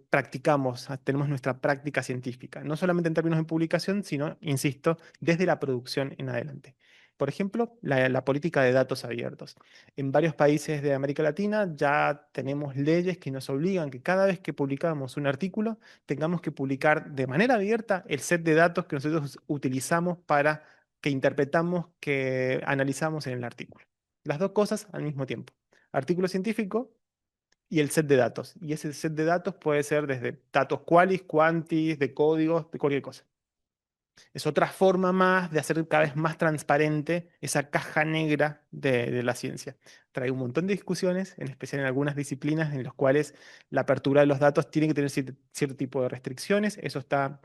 practicamos, tenemos nuestra práctica científica, no solamente en términos de publicación, sino, insisto, desde la producción en adelante. Por ejemplo, la política de datos abiertos. En varios países de América Latina ya tenemos leyes que nos obligan que cada vez que publicamos un artículo, tengamos que publicar de manera abierta el set de datos que nosotros utilizamos para que interpretamos, que analizamos en el artículo. Las dos cosas al mismo tiempo. Artículo científico y el set de datos. Y ese set de datos puede ser desde datos qualis, quantis, de códigos, de cualquier cosa. Es otra forma más de hacer cada vez más transparente esa caja negra de la ciencia. Trae un montón de discusiones, en especial en algunas disciplinas en las cuales la apertura de los datos tiene que tener cierto tipo de restricciones. Eso está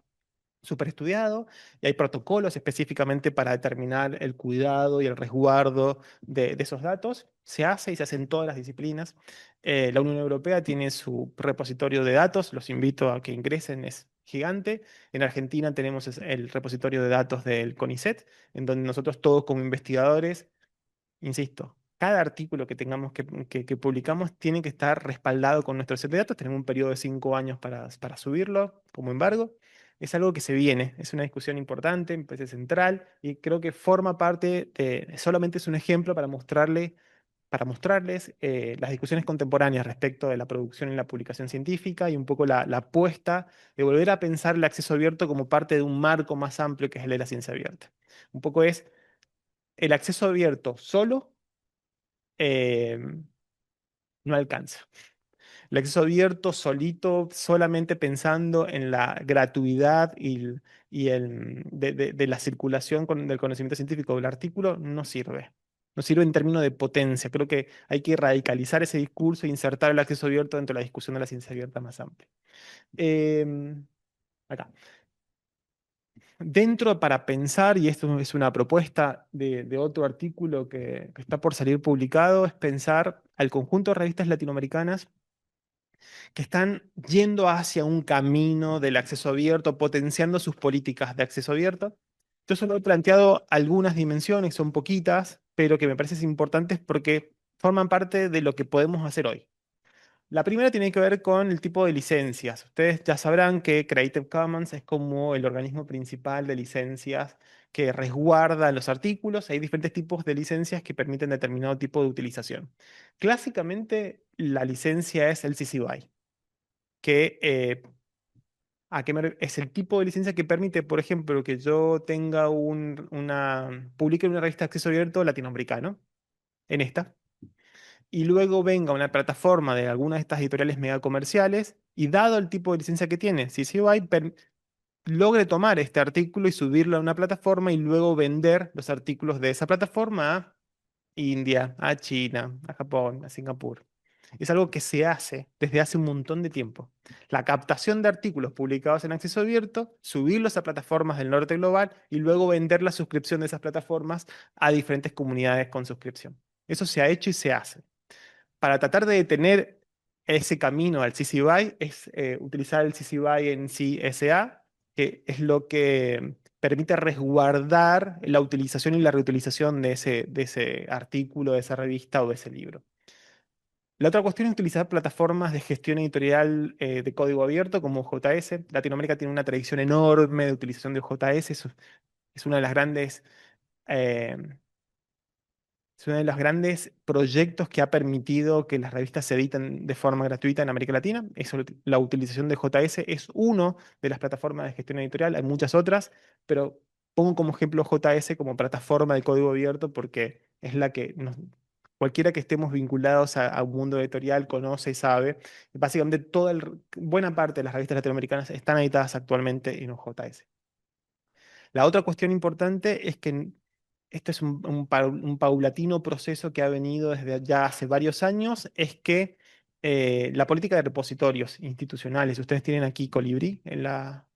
súper estudiado y hay protocolos específicamente para determinar el cuidado y el resguardo de esos datos. Se hace y se hace en todas las disciplinas. La Unión Europea tiene su repositorio de datos, los invito a que ingresen, es gigante. En Argentina tenemos el repositorio de datos del CONICET, en donde nosotros todos como investigadores, insisto, cada artículo que tengamos que publicamos tiene que estar respaldado con nuestro set de datos. Tenemos un periodo de 5 años para subirlo como embargo. Es algo que se viene, es una discusión importante, me parece central y creo que forma parte solamente es un ejemplo para mostrarles las discusiones contemporáneas respecto de la producción y la publicación científica y un poco la apuesta de volver a pensar el acceso abierto como parte de un marco más amplio que es el de la ciencia abierta. Un poco es el acceso abierto solo eh, no alcanza. El acceso abierto, solito, solamente pensando en la gratuidad de la circulación del conocimiento científico del artículo, no sirve. No sirve en términos de potencia. Creo que hay que radicalizar ese discurso e insertar el acceso abierto dentro de la discusión de la ciencia abierta más amplia. Acá. Dentro para pensar, y esto es una propuesta de otro artículo que está por salir publicado, es pensar al conjunto de revistas latinoamericanas que están yendo hacia un camino del acceso abierto, potenciando sus políticas de acceso abierto. Yo solo he planteado algunas dimensiones, son poquitas, pero que me parecen importantes porque forman parte de lo que podemos hacer hoy. La primera tiene que ver con el tipo de licencias. Ustedes ya sabrán que Creative Commons es como el organismo principal de licencias que resguarda los artículos. Hay diferentes tipos de licencias que permiten determinado tipo de utilización. Clásicamente, la licencia es el CC BY, que es el tipo de licencia que permite, por ejemplo, que yo tenga publique en una revista de acceso abierto latinoamericano. en esta, y luego venga una plataforma de alguna de estas editoriales mega comerciales y dado el tipo de licencia que tiene, CCBY logre tomar este artículo y subirlo a una plataforma y luego vender los artículos de esa plataforma a India, a China, a Japón, a Singapur. Es algo que se hace desde hace un montón de tiempo. La captación de artículos publicados en acceso abierto, subirlos a plataformas del norte global y luego vender la suscripción de esas plataformas a diferentes comunidades con suscripción. Eso se ha hecho y se hace. Para tratar de detener ese camino al CC BY es utilizar el CC BY en CSA, que es lo que permite resguardar la utilización y la reutilización de ese artículo, de esa revista o de ese libro. La otra cuestión es utilizar plataformas de gestión editorial de código abierto como JS. Latinoamérica tiene una tradición enorme de utilización de JS. Es una de las grandes eh, es uno de los grandes proyectos que ha permitido que las revistas se editen de forma gratuita en América Latina. La utilización de JS es una de las plataformas de gestión editorial, hay muchas otras, pero pongo como ejemplo JS como plataforma de código abierto porque es la que cualquiera que estemos vinculados a un mundo editorial conoce y sabe. Básicamente buena parte de las revistas latinoamericanas están editadas actualmente en un JS. La otra cuestión importante es que esto es un paulatino proceso que ha venido desde ya hace varios años, es que la política de repositorios institucionales, ustedes tienen aquí Colibrí en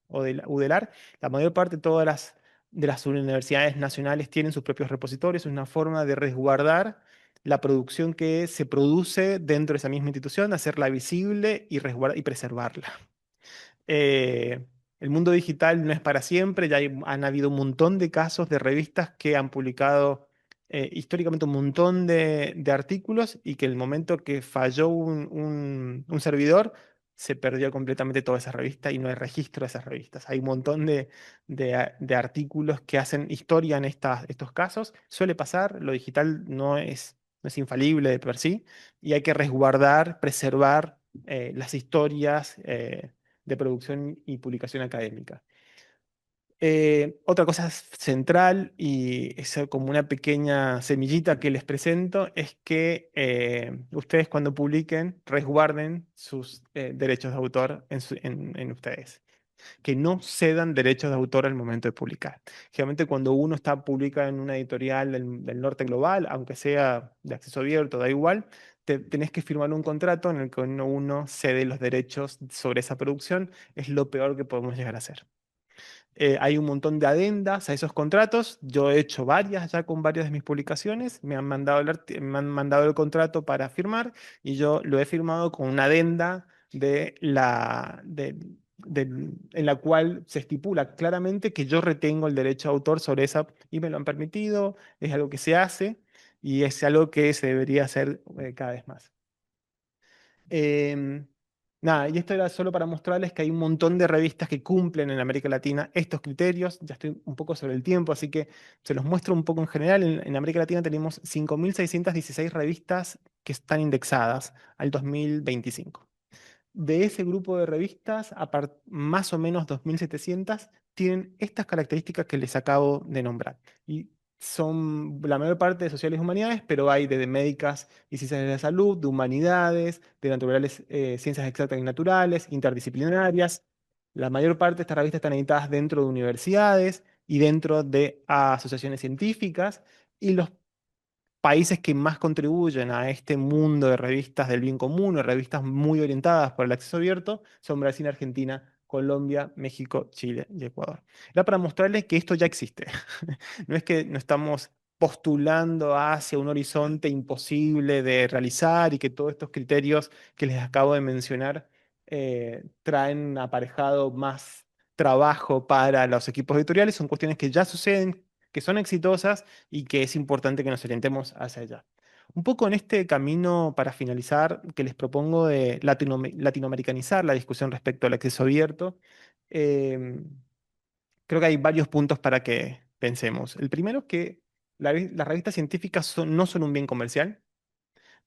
o de la UDELAR, la mayor parte de las universidades nacionales tienen sus propios repositorios, es una forma de resguardar la producción que se produce dentro de esa misma institución, hacerla visible y preservarla. Eh, el mundo digital no es para siempre, han habido un montón de casos de revistas que han publicado históricamente un montón de artículos y que el momento que falló un servidor, se perdió completamente toda esa revista y no hay registro de esas revistas. Hay un montón de artículos que hacen historia en estos casos. Suele pasar, lo digital no es infalible de por sí y hay que resguardar, preservar las historias. De producción y publicación académica. Otra cosa central y es como una pequeña semillita que les presento es que ustedes cuando publiquen resguarden sus derechos de autor en ustedes, que no cedan derechos de autor al momento de publicar. Generalmente cuando uno publica en una editorial del norte global, aunque sea de acceso abierto, da igual, tenés que firmar un contrato en el que uno cede los derechos sobre esa producción. Es lo peor que podemos llegar a hacer. Hay un montón de adendas a esos contratos. Yo he hecho varias ya con varias de mis publicaciones. Me han mandado el contrato para firmar y yo lo he firmado con una adenda en la cual se estipula claramente que yo retengo el derecho de autor sobre esa y me lo han permitido. Es algo que se hace y es algo que se debería hacer cada vez más. Em, Nada, y esto era solo para mostrarles que hay un montón de revistas que cumplen en América Latina estos criterios. Ya estoy un poco sobre el tiempo, así que se los muestro un poco en general. En América Latina tenemos 5.616 revistas que están indexadas al 2025. De ese grupo de revistas, más o menos 2.700 tienen estas características que les acabo de nombrar. Y son la mayor parte de sociales y humanidades, pero hay de médicas y ciencias de la salud, de humanidades, de naturales, ciencias exactas y naturales, interdisciplinarias. La mayor parte de estas revistas están editadas dentro de universidades y dentro de asociaciones científicas. Y los países que más contribuyen a este mundo de revistas del bien común, de revistas muy orientadas por el acceso abierto, son Brasil, Argentina, Colombia, México, Chile y Ecuador. Era para mostrarles que esto ya existe. No es que no estamos postulando hacia un horizonte imposible de realizar y que todos estos criterios que les acabo de mencionar traen aparejado más trabajo para los equipos editoriales. Son cuestiones que ya suceden, que son exitosas y que es importante que nos orientemos hacia allá. Un poco en este camino para finalizar que les propongo de latinoamericanizar la discusión respecto al acceso abierto, eh, creo que hay varios puntos para que pensemos. El primero es que las revistas científicas no son un bien comercial.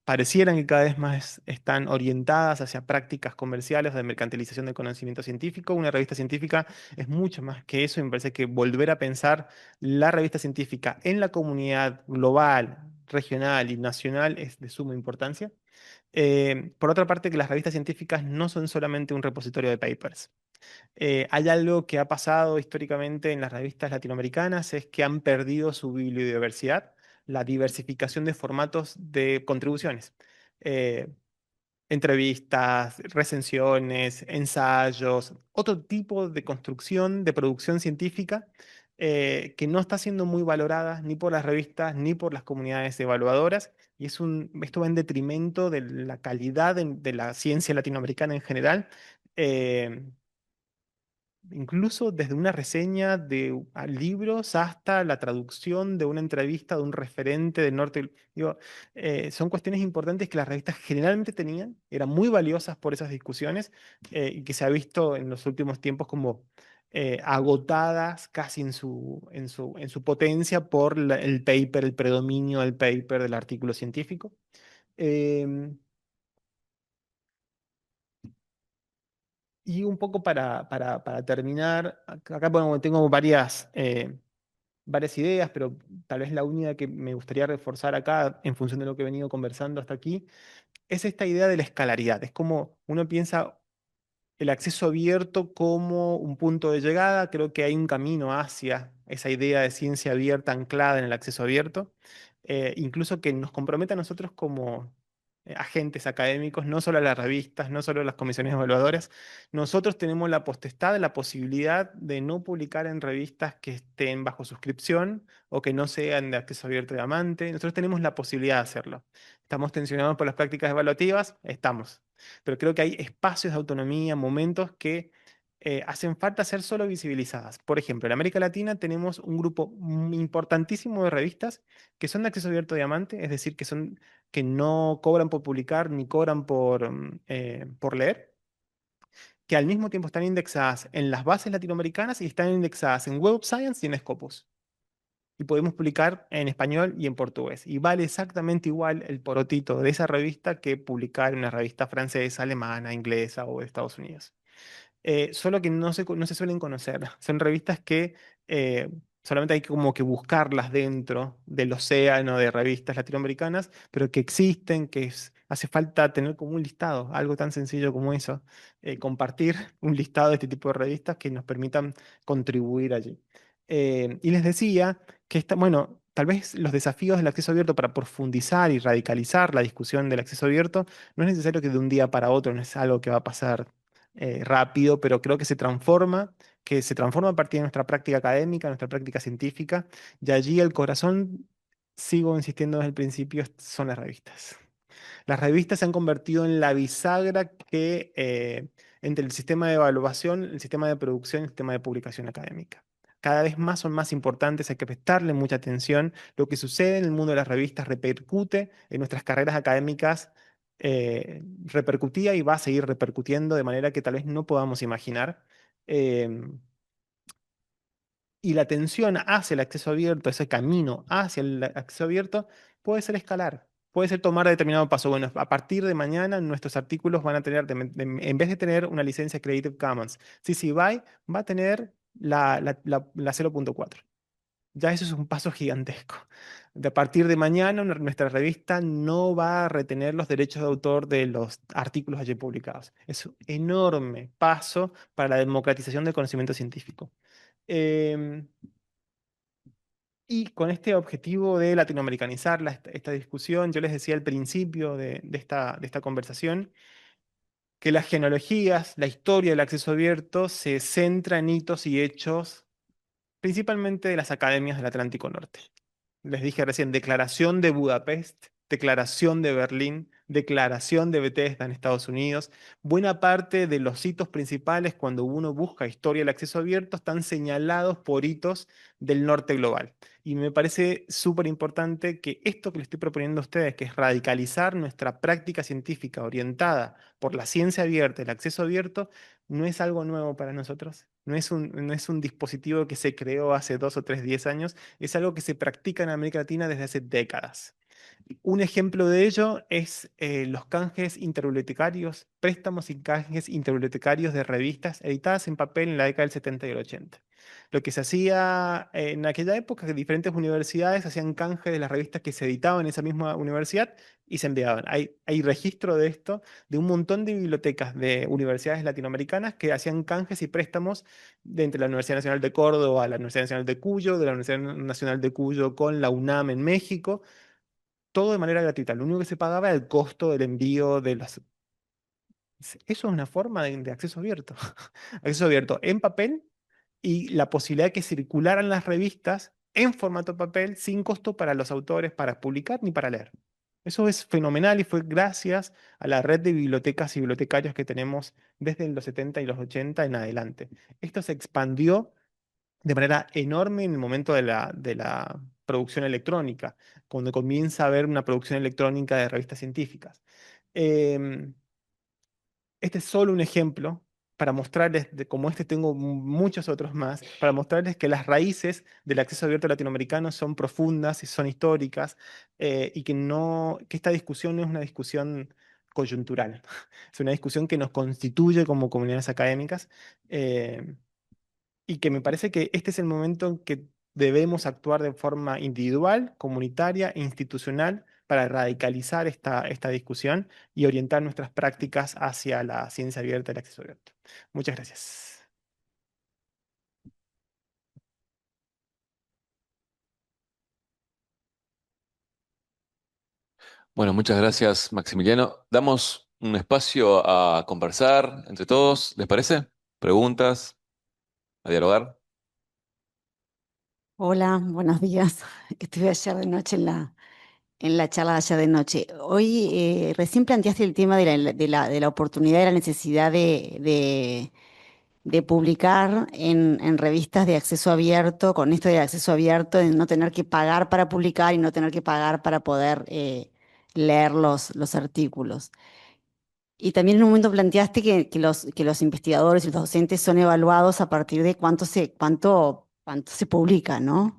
Parecieran que cada vez más están orientadas hacia prácticas comerciales de mercantilización del conocimiento científico. Una revista científica es mucho más que eso y me parece que volver a pensar la revista científica en la comunidad global, regional y nacional es de suma importancia. Por otra parte, que las revistas científicas no son solamente un repositorio de papers. Hay algo que ha pasado históricamente en las revistas latinoamericanas, es que han perdido su bibliodiversidad, la diversificación de formatos de contribuciones. Eh, Entrevistas, recensiones, ensayos, otro tipo de construcción de producción científica que no está siendo muy valorada ni por las revistas ni por las comunidades evaluadoras. Y esto va en detrimento de la calidad de la ciencia latinoamericana en general. eh, Incluso desde una reseña de libros hasta la traducción de una entrevista de un referente del norte. Digo, son cuestiones importantes que las revistas generalmente tenían, eran muy valiosas por esas discusiones y que se ha visto en los últimos tiempos como agotadas casi en su potencia por el paper, el predominio del paper, del artículo científico. Em, y un poco para terminar, acá bueno, tengo varias ideas, pero tal vez la única que me gustaría reforzar acá, en función de lo que he venido conversando hasta aquí, es esta idea de la escalaridad. Es como uno piensa el acceso abierto como un punto de llegada. Creo que hay un camino hacia esa idea de ciencia abierta anclada en el acceso abierto, incluso que nos comprometa a nosotros como agentes académicos, no solo a las revistas, no solo a las comisiones evaluadoras. Nosotros tenemos la potestad, la posibilidad de no publicar en revistas que estén bajo suscripción o que no sean de acceso abierto de amante. Nosotros tenemos la posibilidad de hacerlo. ¿Estamos tensionados por las prácticas evaluativas? Estamos, pero creo que hay espacios de autonomía, momentos que hacen falta ser solo visibilizadas. Por ejemplo, en América Latina tenemos un grupo importantísimo de revistas que son de acceso abierto diamante, es decir, que no cobran por publicar ni cobran por leer, que al mismo tiempo están indexadas en las bases latinoamericanas y están indexadas en Web of Science y en Scopus. Y podemos publicar en español y en portugués. Y vale exactamente igual el porotito de esa revista que publicar en una revista francesa, alemana, inglesa o de Estados Unidos. Solo que no se suelen conocer. Son revistas que solamente hay como que buscarlas dentro del océano de revistas latinoamericanas, pero que existen, hace falta tener como un listado, algo tan sencillo como eso, compartir un listado de este tipo de revistas que nos permitan contribuir allí. Y les decía que bueno, tal vez los desafíos del acceso abierto para profundizar y radicalizar la discusión del acceso abierto no es necesario que de un día para otro, no es algo que va a pasar rápido, pero creo que se transforma a partir de nuestra práctica académica, nuestra práctica científica, y allí el corazón, sigo insistiendo desde el principio, son las revistas. Las revistas se han convertido en la bisagra que entre el sistema de evaluación, el sistema de producción y el sistema de publicación académica. Cada vez más son más importantes, hay que prestarle mucha atención. Lo que sucede en el mundo de las revistas repercute en nuestras carreras académicas, repercutía y va a seguir repercutiendo de manera que tal vez no podamos imaginar. Em, y la tensión hacia el acceso abierto, ese camino hacia el acceso abierto, puede ser escalar, puede ser tomar determinado paso. Bueno, a partir de mañana nuestros artículos van a tener, en vez de tener una licencia Creative Commons, CC BY va a tener la 0.4. Ya eso es un paso gigantesco. De a partir de mañana, nuestra revista no va a retener los derechos de autor de los artículos allí publicados. Es un enorme paso para la democratización del conocimiento científico. Em, y con este objetivo de latinoamericanizar esta discusión, yo les decía al principio de esta conversación que las genealogías, la historia del acceso abierto se centra en hitos y hechos principalmente de las academias del Atlántico Norte. Les dije recién, Declaración de Budapest, Declaración de Berlín, Declaración de Bethesda en Estados Unidos. Buena parte de los hitos principales cuando uno busca historia del acceso abierto están señalados por hitos del norte global. Y me parece súper importante que esto que le estoy proponiendo a ustedes, que es radicalizar nuestra práctica científica orientada por la ciencia abierta, el acceso abierto, no es algo nuevo para nosotros. No es un dispositivo que se creó hace 2 o 3, 10 años, es algo que se practica en América Latina desde hace décadas. Un ejemplo de ello es los canjes interbibliotecarios, préstamos y canjes interbibliotecarios de revistas editadas en papel en la década del 70 y el 80. Lo que se hacía en aquella época, que diferentes universidades hacían canje de las revistas que se editaban en esa misma universidad y se enviaban. Hay registro de esto, de un montón de bibliotecas de universidades latinoamericanas que hacían canjes y préstamos de entre la Universidad Nacional de Córdoba, la Universidad Nacional de Cuyo, de la Universidad Nacional de Cuyo con la UNAM en México, todo de manera gratuita. Lo único que se pagaba era el costo del envío de las... Eso es una forma de acceso abierto. Acceso abierto en papel y la posibilidad de que circularan las revistas en formato papel sin costo para los autores para publicar ni para leer. Eso es fenomenal y fue gracias a la red de bibliotecas y bibliotecarios que tenemos desde los 70 y los 80 en adelante. Esto se expandió de manera enorme en el momento de la producción electrónica, cuando comienza a haber una producción electrónica de revistas científicas. Em, este es solo un ejemplo para mostrarles, como este tengo muchos otros más, para mostrarles que las raíces del acceso abierto latinoamericano son profundas y son históricas, y que, no, que esta discusión no es una discusión coyuntural, es una discusión que nos constituye como comunidades académicas. Y que me parece que este es el momento en que debemos actuar de forma individual, comunitaria e institucional para radicalizar esta discusión y orientar nuestras prácticas hacia la ciencia abierta y el acceso abierto. Muchas gracias. Bueno, muchas gracias, Maximiliano. Damos un espacio a conversar entre todos, ¿les parece? Preguntas, a dialogar. Hola, buenos días. Estuve ayer de noche en la charla de ayer de noche. Hoy recién planteaste el tema de la oportunidad y la necesidad de publicar en revistas de acceso abierto, con esto de acceso abierto, de no tener que pagar para publicar y no tener que pagar para poder leer los artículos. Y también en un momento planteaste que los investigadores y los docentes son evaluados a partir de cuánto se publica, ¿no?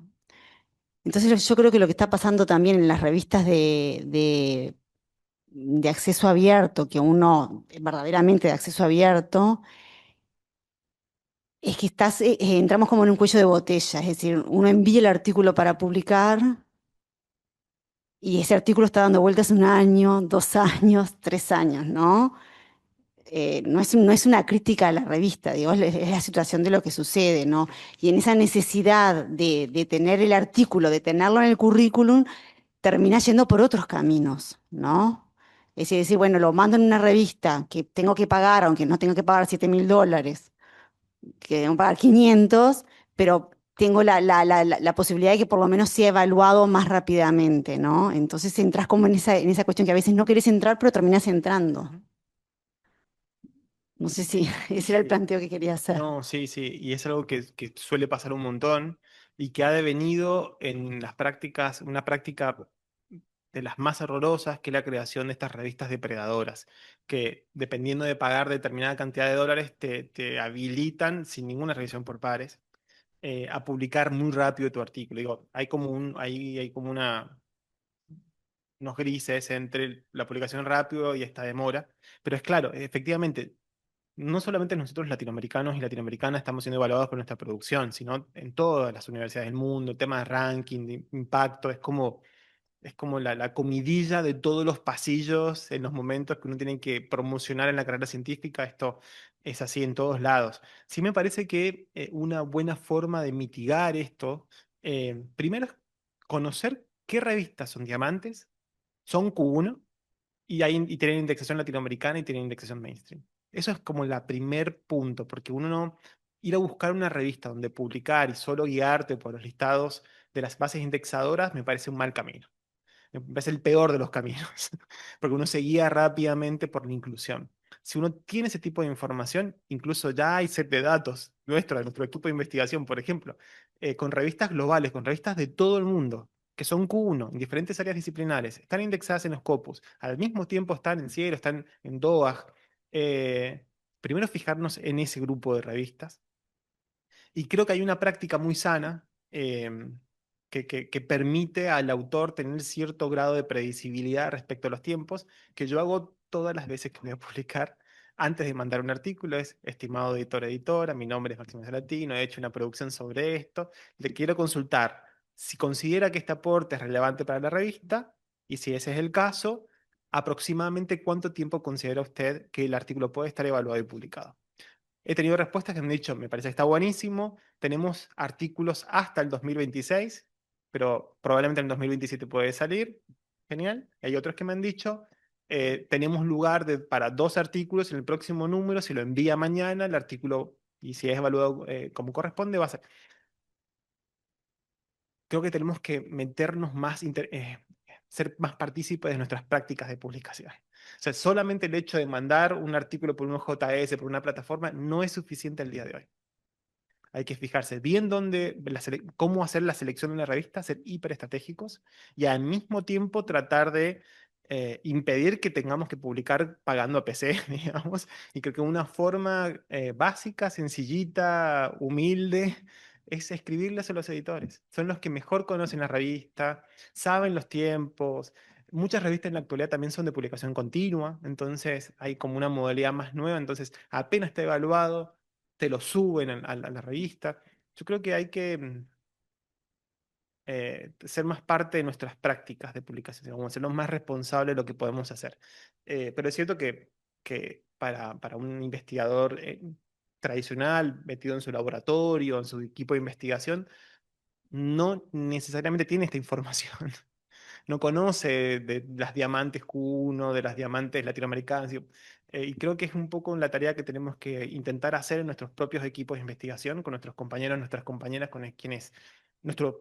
Entonces yo creo que lo que está pasando también en las revistas de acceso abierto, que uno verdaderamente de acceso abierto, es que entramos como en un cuello de botella, es decir, uno envía el artículo para publicar y ese artículo está dando vueltas 1 año, 2 años, 3 años, ¿no? No es una crítica a la revista, digo, es la situación de lo que sucede, ¿no? Y en esa necesidad de tener el artículo, de tenerlo en el currículum, termina yendo por otros caminos, ¿no? Es decir, bueno, lo mando en una revista que tengo que pagar, aunque no tengo que pagar $7.000, que tengo que pagar 500, pero tengo la posibilidad de que por lo menos sea evaluado más rápidamente, ¿no? Entonces entras como en esa cuestión que a veces no querés entrar, pero terminas entrando. No sé si ese era el Sí. planteo que quería hacer. No, sí, sí, y es algo que suele pasar un montón y que ha devenido en las prácticas, una práctica de las más horrorosas, que es la creación de estas revistas depredadoras, que dependiendo de pagar determinada cantidad de dólares, te habilitan, sin ninguna revisión por pares, a publicar muy rápido tu artículo. Digo, hay como unos grises entre la publicación rápido y esta demora, pero es claro, efectivamente no solamente nosotros latinoamericanos y latinoamericanas estamos siendo evaluados por nuestra producción, sino en todas las universidades del mundo, el tema de ranking, de impacto, es como la comidilla de todos los pasillos en los momentos que uno tiene que promocionar en la carrera científica. Esto es así en todos lados. Sí me parece que una buena forma de mitigar esto, primero es conocer qué revistas son diamantes, son Q1 y tienen indexación latinoamericana y tienen indexación mainstream. Eso es como el primer punto, porque uno no ir a buscar una revista donde publicar y solo guiarte por los listados de las bases indexadoras me parece un mal camino. Me parece el peor de los caminos, porque uno se guía rápidamente por la inclusión. Si uno tiene ese tipo de información, incluso ya hay set de datos nuestro, de nuestro equipo de investigación, por ejemplo, con revistas globales, con revistas de todo el mundo, que son Q1 en diferentes áreas disciplinares, están indexadas en los Scopus, al mismo tiempo están en Cielo, están en DOAJ. eh, Primero fijarnos en ese grupo de revistas y creo que hay una práctica muy sana, que permite al autor tener cierto grado de predecibilidad respecto a los tiempos, que yo hago todas las veces que voy a publicar. antes de mandar un artículo es, estimado editor, editora, mi nombre es Máximo Salatino, he hecho una producción sobre esto, le quiero consultar si considera que este aporte es relevante para la revista y si ese es el caso, aproximadamente cuánto tiempo considera usted que el artículo puede estar evaluado y publicado. He tenido respuestas que me han dicho, me parece que está buenísimo, tenemos artículos hasta el 2026, pero probablemente en el 2027 puede salir, genial. Hay otros que me han dicho, tenemos lugar para 2 artículos en el próximo número, si lo envía mañana, el artículo, y si es evaluado como corresponde, va a ser. Creo que tenemos que meternos más, ser más partícipes de nuestras prácticas de publicación. O sea, solamente el hecho de mandar un artículo por un JS, por una plataforma, no es suficiente el día de hoy. Hay que fijarse bien cómo hacer la selección de una revista, ser hiperestratégicos y al mismo tiempo tratar de impedir que tengamos que publicar pagando a PC, digamos. Y creo que una forma básica, sencillita, humilde, es escribirles a los editores. Son los que mejor conocen la revista, saben los tiempos. Muchas revistas en la actualidad también son de publicación continua, entonces hay como una modalidad más nueva, entonces apenas está evaluado te lo suben a la revista. Yo creo que hay que ser más parte de nuestras prácticas de publicación, como sernos más responsables de lo que podemos hacer. Pero es cierto que para un investigador tradicional, metido en su laboratorio, en su equipo de investigación, no necesariamente tiene esta información. No conoce de las diamantes Q1, de las diamantes latinoamericanas. Y creo que es un poco la tarea que tenemos que intentar hacer en nuestros propios equipos de investigación, con nuestros compañeros, nuestras compañeras, con quienes,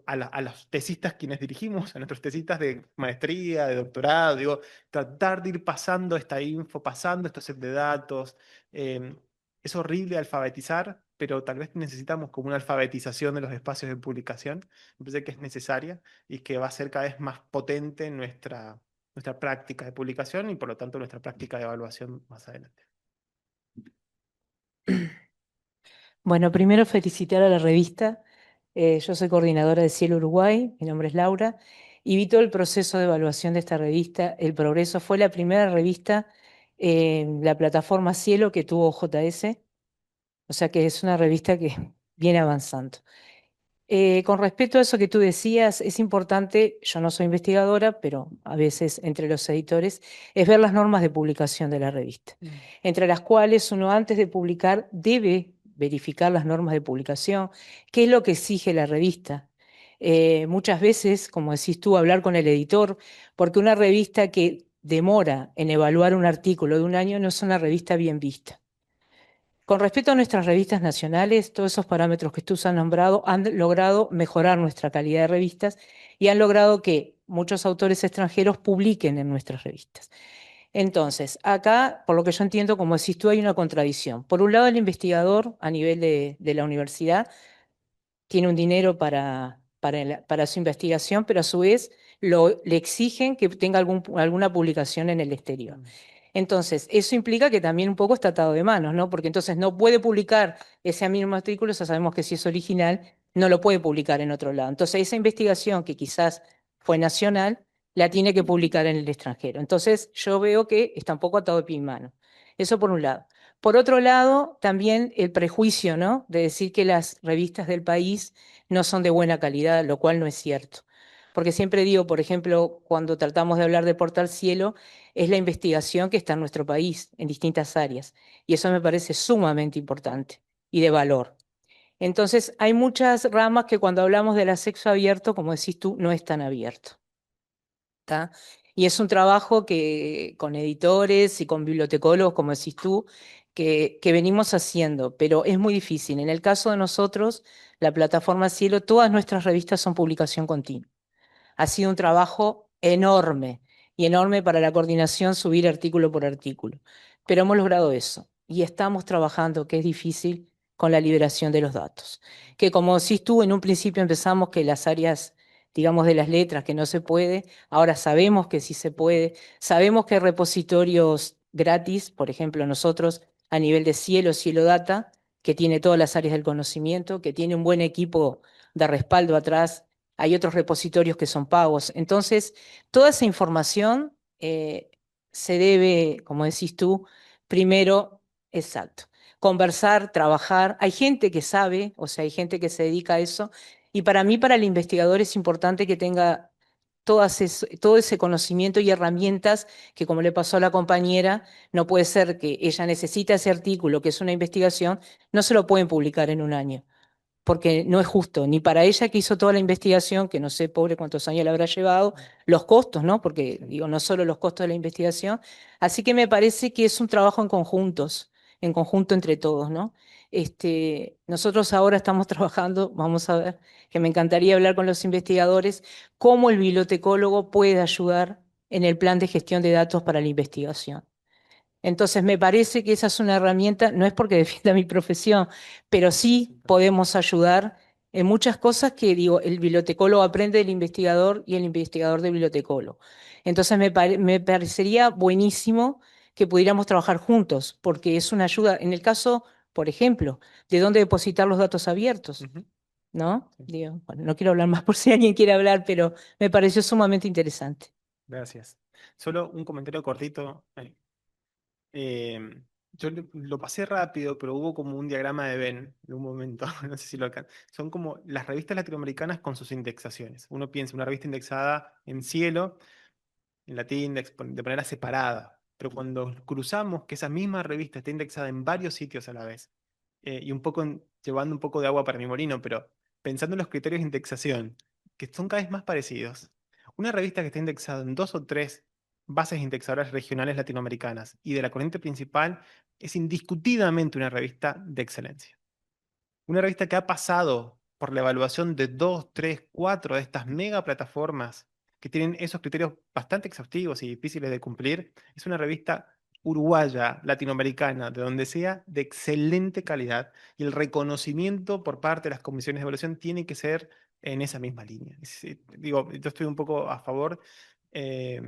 a los tesistas quienes dirigimos, a nuestros tesistas de maestría, de doctorado, digo, tratar de ir pasando esta info, pasando estos set de datos. Eh, es horrible alfabetizar, pero tal vez necesitamos como una alfabetización de los espacios de publicación. Me parece que es necesaria y que va a ser cada vez más potente en nuestra práctica de publicación y por lo tanto nuestra práctica de evaluación más adelante. Bueno, primero felicitar a la revista. Yo soy coordinadora de Cielo Uruguay, mi nombre es Laura, y vi todo el proceso de evaluación de esta revista. El Progreso fue la primera revista en la plataforma Cielo que tuvo JS, o sea que es una revista que viene avanzando. Con respecto a eso que tú decías, es importante, yo no soy investigadora, pero a veces entre los editores, es ver las normas de publicación de la revista, entre las cuales uno antes de publicar debe verificar las normas de publicación, qué es lo que exige la revista. Muchas veces, como decís tú, hablar con el editor, porque una revista que demora en evaluar un artículo de un año no es una revista bien vista. Con respecto a nuestras revistas nacionales, todos esos parámetros que tú has nombrado han logrado mejorar nuestra calidad de revistas y han logrado que muchos autores extranjeros publiquen en nuestras revistas. Entonces, acá, por lo que yo entiendo, como decís tú, hay una contradicción. Por un lado, el investigador a nivel de la universidad tiene un dinero para su investigación, pero a su vez le exigen que tenga alguna publicación en el exterior. Entonces, eso implica que también un poco está atado de manos, ¿no? Porque entonces no puede publicar ese mismo artículo, ya sabemos que si es original, no lo puede publicar en otro lado. Entonces, esa investigación que quizás fue nacional, la tiene que publicar en el extranjero. Entonces, yo veo que está un poco atado de pie y mano. Eso por un lado. Por otro lado, también el prejuicio, ¿no? De decir que las revistas del país no son de buena calidad, lo cual no es cierto. Porque siempre digo, por ejemplo, cuando tratamos de hablar de Portal Cielo, es la investigación que está en nuestro país, en distintas áreas. Y eso me parece sumamente importante y de valor. Entonces, hay muchas ramas que cuando hablamos del acceso abierto, como decís tú, no es tan abierto. ¿Tá? Y es un trabajo que con editores y con bibliotecólogos, como decís tú, que venimos haciendo, pero es muy difícil. En el caso de nosotros, la plataforma Cielo, todas nuestras revistas son publicación continua. Ha sido un trabajo enorme y enorme para la coordinación subir artículo por artículo. Pero hemos logrado eso y estamos trabajando, que es difícil, con la liberación de los datos. Que como decís tú, en un principio empezamos que las áreas, digamos, de las letras, que no se puede, ahora sabemos que sí se puede, sabemos que hay repositorios gratis, por ejemplo, nosotros a nivel de Cielo, Cielo Data, que tiene todas las áreas del conocimiento, que tiene un buen equipo de respaldo atrás. Hay otros repositorios que son pagos. Entonces, toda esa información se debe, como decís tú, primero Exacto. Conversar, trabajar. Hay gente que sabe, o sea, hay gente que se dedica a eso. Y para mí, para el investigador, es importante que tenga todo ese conocimiento y herramientas que, como le pasó a la compañera, no puede ser que ella necesita ese artículo, que es una investigación, no se lo pueden publicar en un año porque no es justo, ni para ella que hizo toda la investigación, que no sé, pobre, cuántos años le habrá llevado, los costos, ¿no? Porque digo, no solo los costos de la investigación. Así que me parece que es un trabajo en conjunto entre todos, ¿no? Nosotros ahora estamos trabajando, vamos a ver, que me encantaría hablar con los investigadores, cómo el bibliotecólogo puede ayudar en el plan de gestión de datos para la investigación. Entonces, me parece que esa es una herramienta, no es porque defienda mi profesión, pero sí podemos ayudar en muchas cosas que, digo, el bibliotecólogo aprende del investigador y el investigador del bibliotecólogo. Entonces, me parecería buenísimo que pudiéramos trabajar juntos, porque es una ayuda, en el caso, por ejemplo, de dónde depositar los datos abiertos, Ujú. ¿no? Sí. Digo, bueno, no quiero hablar más por si alguien quiere hablar, pero me pareció sumamente interesante. Gracias. Solo un comentario cortito. Yo lo pasé rápido, pero hubo como un diagrama de Venn en un momento, no sé si lo alcanzan. Son como las revistas latinoamericanas con sus indexaciones. Uno piensa una revista indexada en Cielo, en Latindex, de manera separada. Pero cuando cruzamos que esa misma revista está indexada en varios sitios a la vez, y un poco llevando un poco de agua para mi molino, pero pensando en los criterios de indexación, que son cada vez más parecidos. Una revista que está indexada en 2 o 3 bases indexadoras regionales latinoamericanas y de la corriente principal es indiscutidamente una revista de excelencia. Una revista que ha pasado por la evaluación de 2, 3, 4 de estas mega plataformas que tienen esos criterios bastante exhaustivos y difíciles de cumplir, es una revista uruguaya, latinoamericana, de donde sea, de excelente calidad. Y el reconocimiento por parte de las comisiones de evaluación tiene que ser en esa misma línea. Digo, yo estoy un poco a favor. eh,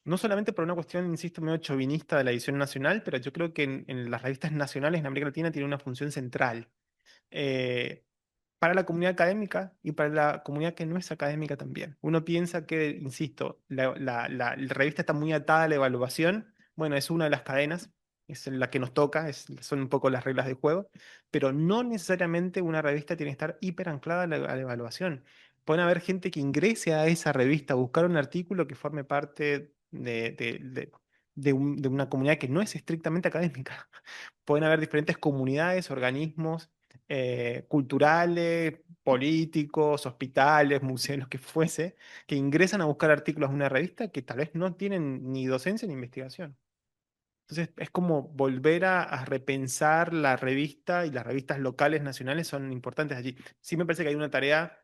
no solamente por una cuestión, insisto, medio chauvinista de la edición nacional, pero yo creo que en las revistas nacionales en América Latina tiene una función central eh, para la comunidad académica y para la comunidad que no es académica también. Uno piensa que, insisto, la revista está muy atada a la evaluación. Bueno, es una de las cadenas, es la que nos toca, son un poco las reglas del juego, pero no necesariamente una revista tiene que estar hiper anclada a la evaluación. Pueden haber gente que ingrese a esa revista a buscar un artículo que forme parte de una comunidad que no es estrictamente académica. Pueden haber diferentes comunidades, organismos culturales, políticos, hospitales, museos, lo que fuese, que ingresan a buscar artículos en una revista que tal vez no tienen ni docencia ni investigación. Entonces es como volver a repensar la revista y las revistas locales, nacionales son importantes allí. Sí me parece que hay una tarea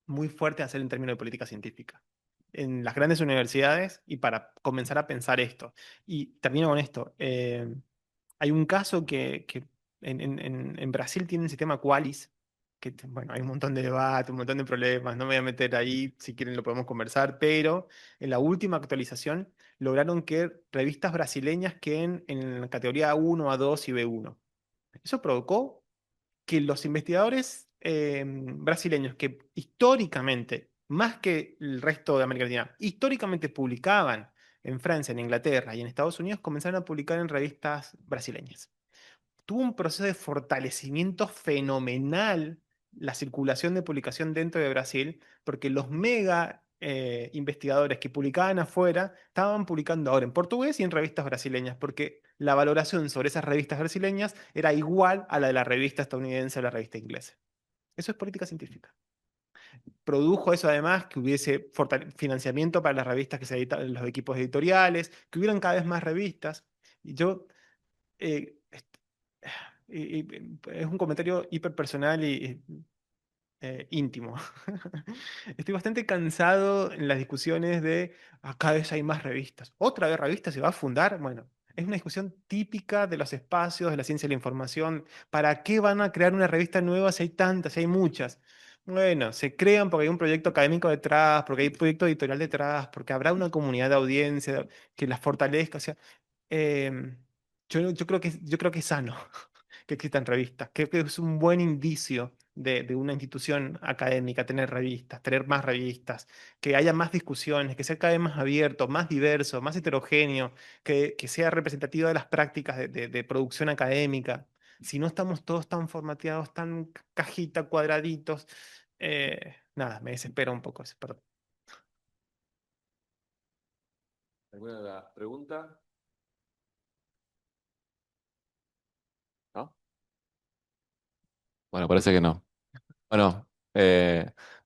muy fuerte a hacer en términos de política científica en las grandes universidades y para comenzar a pensar esto. Y termino con esto. Hay un caso que en Brasil tiene un sistema Qualis, que bueno, hay un montón de debate, un montón de problemas, no me voy a meter ahí, si quieren lo podemos conversar, pero en la última actualización lograron que revistas brasileñas queden en la categoría A1, A2 y B1. Eso provocó que los investigadores brasileños que históricamente, más que el resto de América Latina, históricamente publicaban en Francia, en Inglaterra y en Estados Unidos, comenzaron a publicar en revistas brasileñas. Tuvo un proceso de fortalecimiento fenomenal la circulación de publicación dentro de Brasil, porque los mega investigadores que publicaban afuera estaban publicando ahora en portugués y en revistas brasileñas, porque la valoración sobre esas revistas brasileñas era igual a la de la revista estadounidense o la revista inglesa. Eso es política científica. Produjo eso además que hubiese financiamiento para las revistas que se editan, los equipos editoriales, que hubieran cada vez más revistas. Y yo eh, es un comentario hiperpersonal y íntimo. Estoy bastante cansado en las discusiones de cada vez hay más revistas. ¿Otra vez revistas se va a fundar? Bueno, es una discusión típica de los espacios, de la ciencia de la información. ¿Para qué van a crear una revista nueva si hay tantas, si hay muchas? Bueno, se crean porque hay un proyecto académico detrás, porque hay un proyecto editorial detrás, porque habrá una comunidad de audiencia que las fortalezca. O sea, em, yo creo que es sano que existan revistas. Creo que es un buen indicio de una institución académica, tener revistas, tener más revistas, que haya más discusiones, que sea cada vez más abierto, más diverso, más heterogéneo, que sea representativo de las prácticas de producción académica. Si no estamos todos tan formateados, tan cajita, cuadraditos, nada, me desespera un poco eso, perdón. ¿Alguna otra pregunta? ¿No? Bueno, parece que no. Bueno,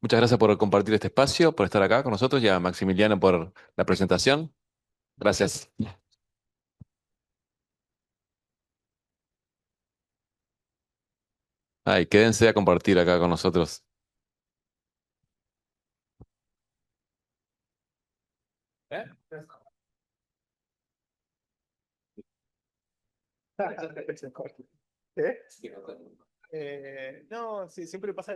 muchas gracias por compartir este espacio, por estar acá con nosotros y a Maximiliano por la presentación. Gracias. Ay, quédense a compartir acá con nosotros. ¿Eh? ¿Eh? No, sí, siempre pasa.